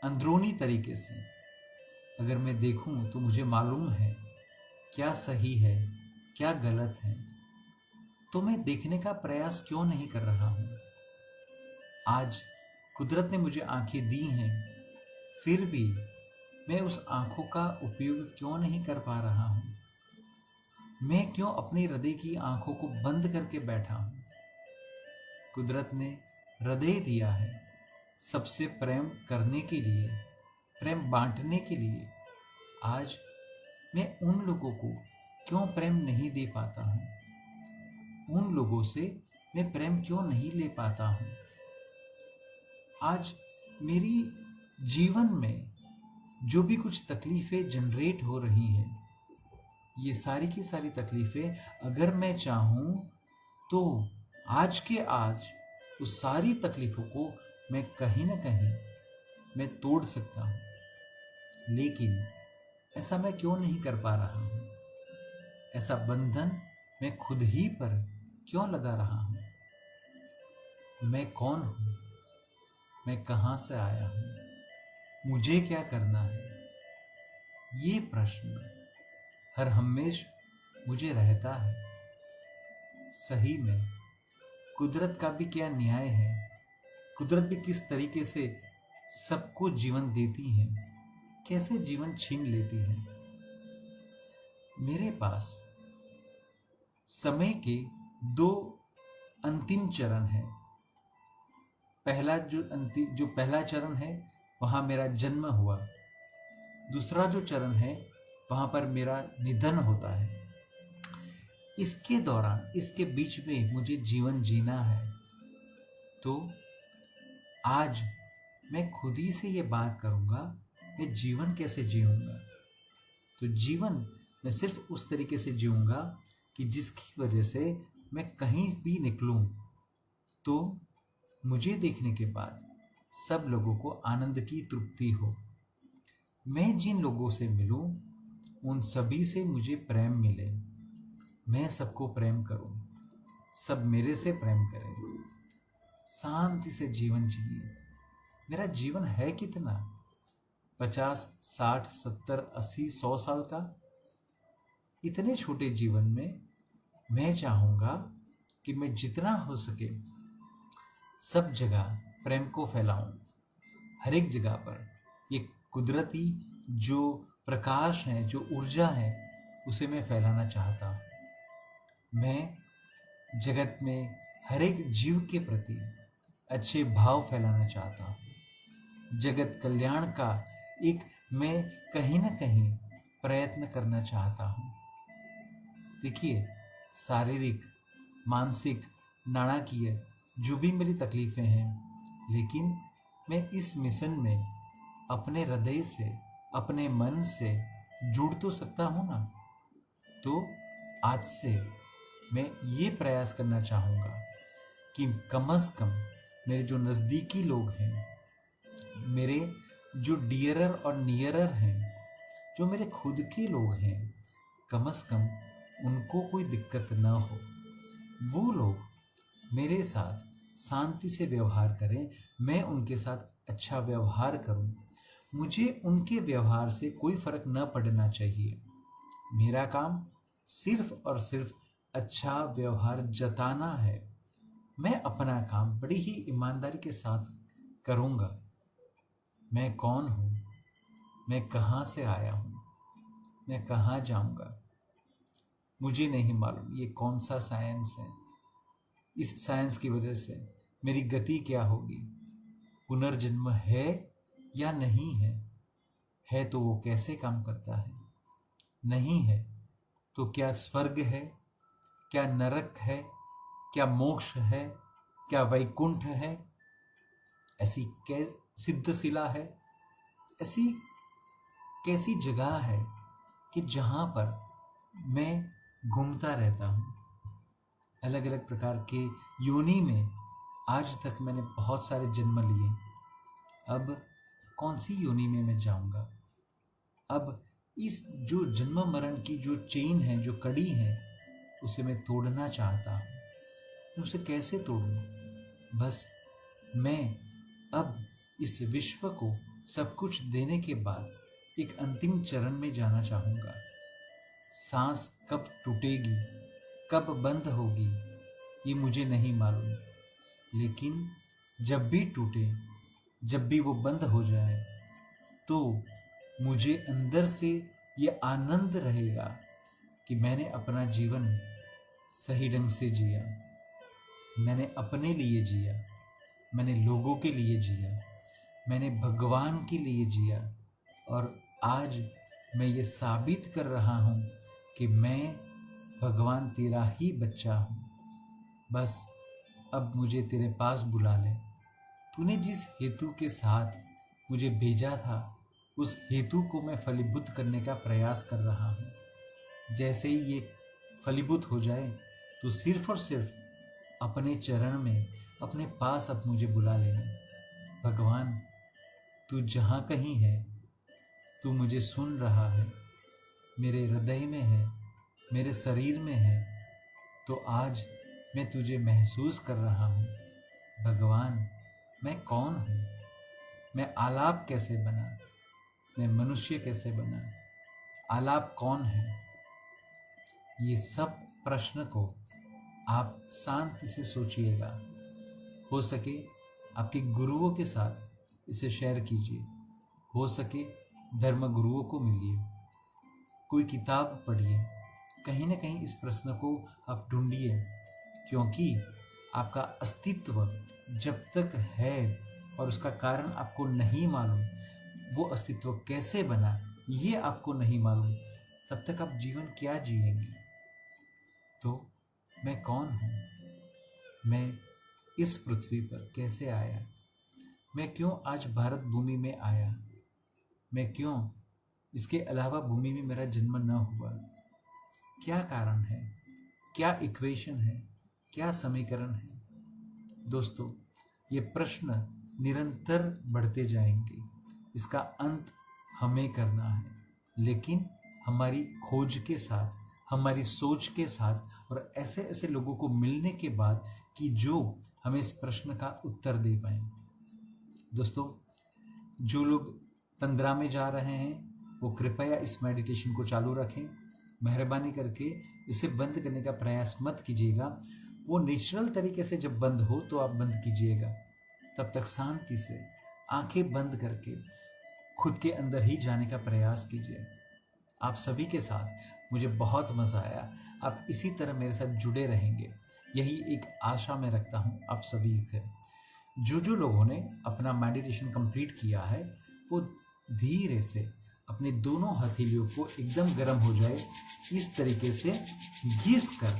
अंदरूनी तरीके से अगर मैं देखूं तो मुझे मालूम है क्या सही है, क्या गलत है, तो मैं देखने का प्रयास क्यों नहीं कर रहा हूं? आज कुदरत ने मुझे आंखें दी हैं, फिर भी मैं उस आंखों का उपयोग क्यों नहीं कर पा रहा हूं? मैं क्यों अपनी हृदय की आंखों को बंद करके बैठा हूं? कुदरत ने हृदय दिया है सबसे प्रेम करने के लिए, प्रेम बांटने के लिए। आज मैं उन लोगों को क्यों प्रेम नहीं दे पाता हूं? उन लोगों से मैं प्रेम क्यों नहीं ले पाता हूं? आज मेरी जीवन में जो भी कुछ तकलीफें जनरेट हो रही हैं, ये सारी की सारी तकलीफें अगर मैं चाहूं तो आज के आज उस सारी तकलीफों को मैं कहीं ना कहीं मैं तोड़ सकता हूं, लेकिन ऐसा मैं क्यों नहीं कर पा रहा हूं? ऐसा बंधन मैं खुद ही पर क्यों लगा रहा हूं? मैं कौन हूं? मैं कहां से आया हूं? मुझे क्या करना है? ये प्रश्न हर हमेश मुझे रहता है। सही में कुदरत का भी क्या न्याय है? कुदरत भी किस तरीके से सबको जीवन देती है, कैसे जीवन छीन लेती है। मेरे पास समय के दो अंतिम चरण हैं। जो पहला चरण है वहां मेरा जन्म हुआ, दूसरा जो चरण है वहां पर मेरा निधन होता है। इसके दौरान, इसके बीच में मुझे जीवन जीना है। तो आज मैं खुद ही से ये बात करूंगा, मैं जीवन कैसे जीऊंगा। तो जीवन मैं सिर्फ उस तरीके से जीऊंगा कि जिसकी वजह से मैं कहीं भी निकलूं तो मुझे देखने के बाद सब लोगों को आनंद की तृप्ति हो। मैं जिन लोगों से मिलूं उन सभी से मुझे प्रेम मिले, मैं सबको प्रेम करूं, सब मेरे से प्रेम करें, शांति से जीवन जिए। मेरा जीवन है कितना? 50, 60, 70, 80, 100 साल का? इतने छोटे जीवन में मैं चाहूँगा कि मैं जितना हो सके सब जगह प्रेम को फैलाऊं। हर एक जगह पर ये कुदरती जो प्रकाश है, जो ऊर्जा है, उसे मैं फैलाना चाहता हूँ। मैं जगत में हर एक जीव के प्रति अच्छे भाव फैलाना चाहता हूँ। जगत कल्याण का एक मैं कहीं ना कहीं प्रयत्न करना चाहता हूँ। देखिए, शारीरिक, मानसिक, नाणाकीय जो भी मेरी तकलीफें हैं, लेकिन मैं इस मिशन में अपने हृदय से, अपने मन से जुड़ तो सकता हूँ ना। तो आज से मैं ये प्रयास करना चाहूँगा कि कम से कम मेरे जो नज़दीकी लोग हैं, मेरे जो डियरर और नियरर हैं, जो मेरे खुद के लोग हैं, कम से कम उनको कोई दिक्कत ना हो। वो लोग मेरे साथ शांति से व्यवहार करें, मैं उनके साथ अच्छा व्यवहार करूं। मुझे उनके व्यवहार से कोई फर्क न पड़ना चाहिए। मेरा काम सिर्फ और सिर्फ अच्छा व्यवहार जताना है। मैं अपना काम बड़ी ही ईमानदारी के साथ करूँगा। मैं कौन हूँ, मैं कहाँ से आया हूँ, मैं कहाँ जाऊँगा, मुझे नहीं मालूम ये कौन सा साइंस है। इस साइंस की वजह से मेरी गति क्या होगी, पुनर्जन्म है या नहीं है तो वो कैसे काम करता है, नहीं है तो क्या स्वर्ग है, क्या नरक है, क्या मोक्ष है, क्या वैकुंठ है, ऐसी सिद्धशिला है, ऐसी कैसी जगह है कि जहाँ पर मैं घूमता रहता हूँ। अलग अलग प्रकार के योनि में आज तक मैंने बहुत सारे जन्म लिए। अब कौन सी योनि में मैं जाऊँगा? अब इस जो जन्म मरण की जो चेन है, जो कड़ी है, उसे मैं तोड़ना चाहता हूँ। मैं उसे कैसे तोड़ूँ? बस मैं अब इस विश्व को सब कुछ देने के बाद एक अंतिम चरण में जाना चाहूँगा। सांस कब टूटेगी, कब बंद होगी, ये मुझे नहीं मालूम, लेकिन जब भी टूटे, जब भी वो बंद हो जाए, तो मुझे अंदर से ये आनंद रहेगा कि मैंने अपना जीवन सही ढंग से जिया, मैंने अपने लिए जिया, मैंने लोगों के लिए जिया, मैंने भगवान के लिए जिया, और आज मैं ये साबित कर रहा हूँ कि मैं भगवान तेरा ही बच्चा हूँ। बस अब मुझे तेरे पास बुला ले। तूने जिस हेतु के साथ मुझे भेजा था, उस हेतु को मैं फलीभूत करने का प्रयास कर रहा हूँ। जैसे ही ये फलीभूत हो जाए तो सिर्फ और सिर्फ अपने चरण में, अपने पास अब मुझे बुला लेना। भगवान, तू जहाँ कहीं है, तू मुझे सुन रहा है, मेरे हृदय में है, मेरे शरीर में है, तो आज मैं तुझे महसूस कर रहा हूँ। भगवान, मैं कौन हूँ, मैं आलाप कैसे बना, मैं मनुष्य कैसे बना, आलाप कौन है? ये सब प्रश्न को आप शांति से सोचिएगा। हो सके आपके गुरुओं के साथ इसे शेयर कीजिए, हो सके धर्म गुरुओं को मिलिए, कोई किताब पढ़िए, कहीं ना कहीं इस प्रश्न को आप ढूंढिए, क्योंकि आपका अस्तित्व जब तक है और उसका कारण आपको नहीं मालूम, वो अस्तित्व कैसे बना ये आपको नहीं मालूम, तब तक आप जीवन क्या जिएंगे? तो मैं कौन हूँ, मैं इस पृथ्वी पर कैसे आया, मैं क्यों आज भारत भूमि में आया, मैं क्यों इसके अलावा भूमि में मेरा जन्म न हुआ, क्या कारण है, क्या इक्वेशन है, क्या समीकरण है? दोस्तों, ये प्रश्न निरंतर बढ़ते जाएंगे, इसका अंत हमें करना है, लेकिन हमारी खोज के साथ, हमारी सोच के साथ और ऐसे ऐसे लोगों को मिलने के बाद कि जो हमें इस प्रश्न का उत्तर दे पाए। दोस्तों, जो लोग तंद्रा में जा रहे हैं वो कृपया इस मेडिटेशन को चालू रखें। मेहरबानी करके इसे बंद करने का प्रयास मत कीजिएगा। वो नेचुरल तरीके से जब बंद हो तो आप बंद कीजिएगा। तब तक शांति से आंखें बंद करके खुद के अंदर ही जाने का प्रयास कीजिए। आप सभी के साथ मुझे बहुत मज़ा आया। आप इसी तरह मेरे साथ जुड़े रहेंगे, यही एक आशा मैं रखता हूँ आप सभी से। जो लोगों ने अपना मेडिटेशन कंप्लीट किया है वो धीरे से अपने दोनों हथेलियों को एकदम गर्म हो जाए इस तरीके से घिस कर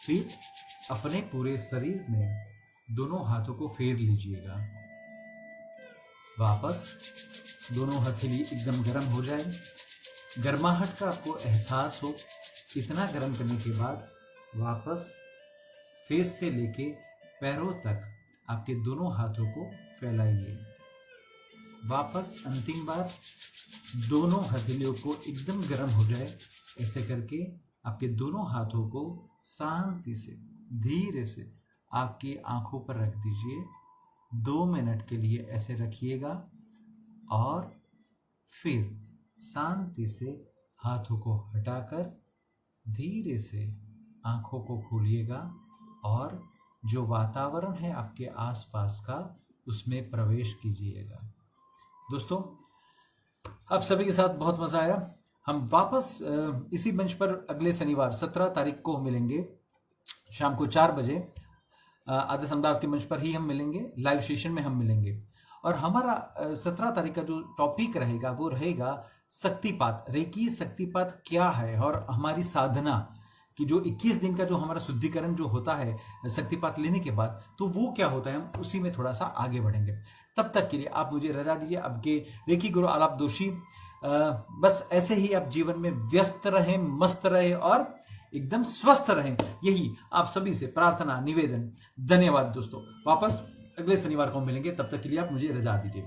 फिर अपने पूरे शरीर में दोनों हाथों को फेर लीजिएगा। वापस दोनों हथेली एकदम गर्म हो जाए, गर्माहट का आपको एहसास हो। इतना गर्म करने के बाद वापस फेस से लेके पैरों तक आपके दोनों हाथों को फैलाइए। वापस अंतिम बार दोनों हथेलियों को एकदम गर्म हो जाए, ऐसे करके आपके दोनों हाथों को शांति से धीरे से आपकी आंखों पर रख दीजिए। 2 मिनट के लिए ऐसे रखिएगा और फिर शांति से हाथों को हटाकर धीरे से आंखों को खोलिएगा और जो वातावरण है आपके आसपास का उसमें प्रवेश कीजिएगा। दोस्तों, आप सभी के साथ बहुत मजा आया। हम वापस इसी मंच पर अगले शनिवार 17 तारीख को मिलेंगे शाम को 4 बजे। आदर्श अहमदाबाद के मंच पर ही हम मिलेंगे, लाइव सेशन में हम मिलेंगे। और हमारा 17 तारीख का जो टॉपिक रहेगा वो रहेगा शक्तिपात। रेकी शक्तिपात क्या है और हमारी साधना कि जो 21 दिन का जो हमारा शुद्धिकरण जो होता है शक्तिपात लेने के बाद, तो वो क्या होता है, हम उसी में थोड़ा सा आगे बढ़ेंगे। तब तक के लिए आप मुझे रजा दीजिए। आपके रेकी गुरु आलाप दोषी। बस ऐसे ही आप जीवन में व्यस्त रहें, मस्त रहें और एकदम स्वस्थ रहें, यही आप सभी से प्रार्थना निवेदन। धन्यवाद दोस्तों। वापस अगले शनिवार को मिलेंगे, तब तक के लिए आप मुझे रजा दीजिए।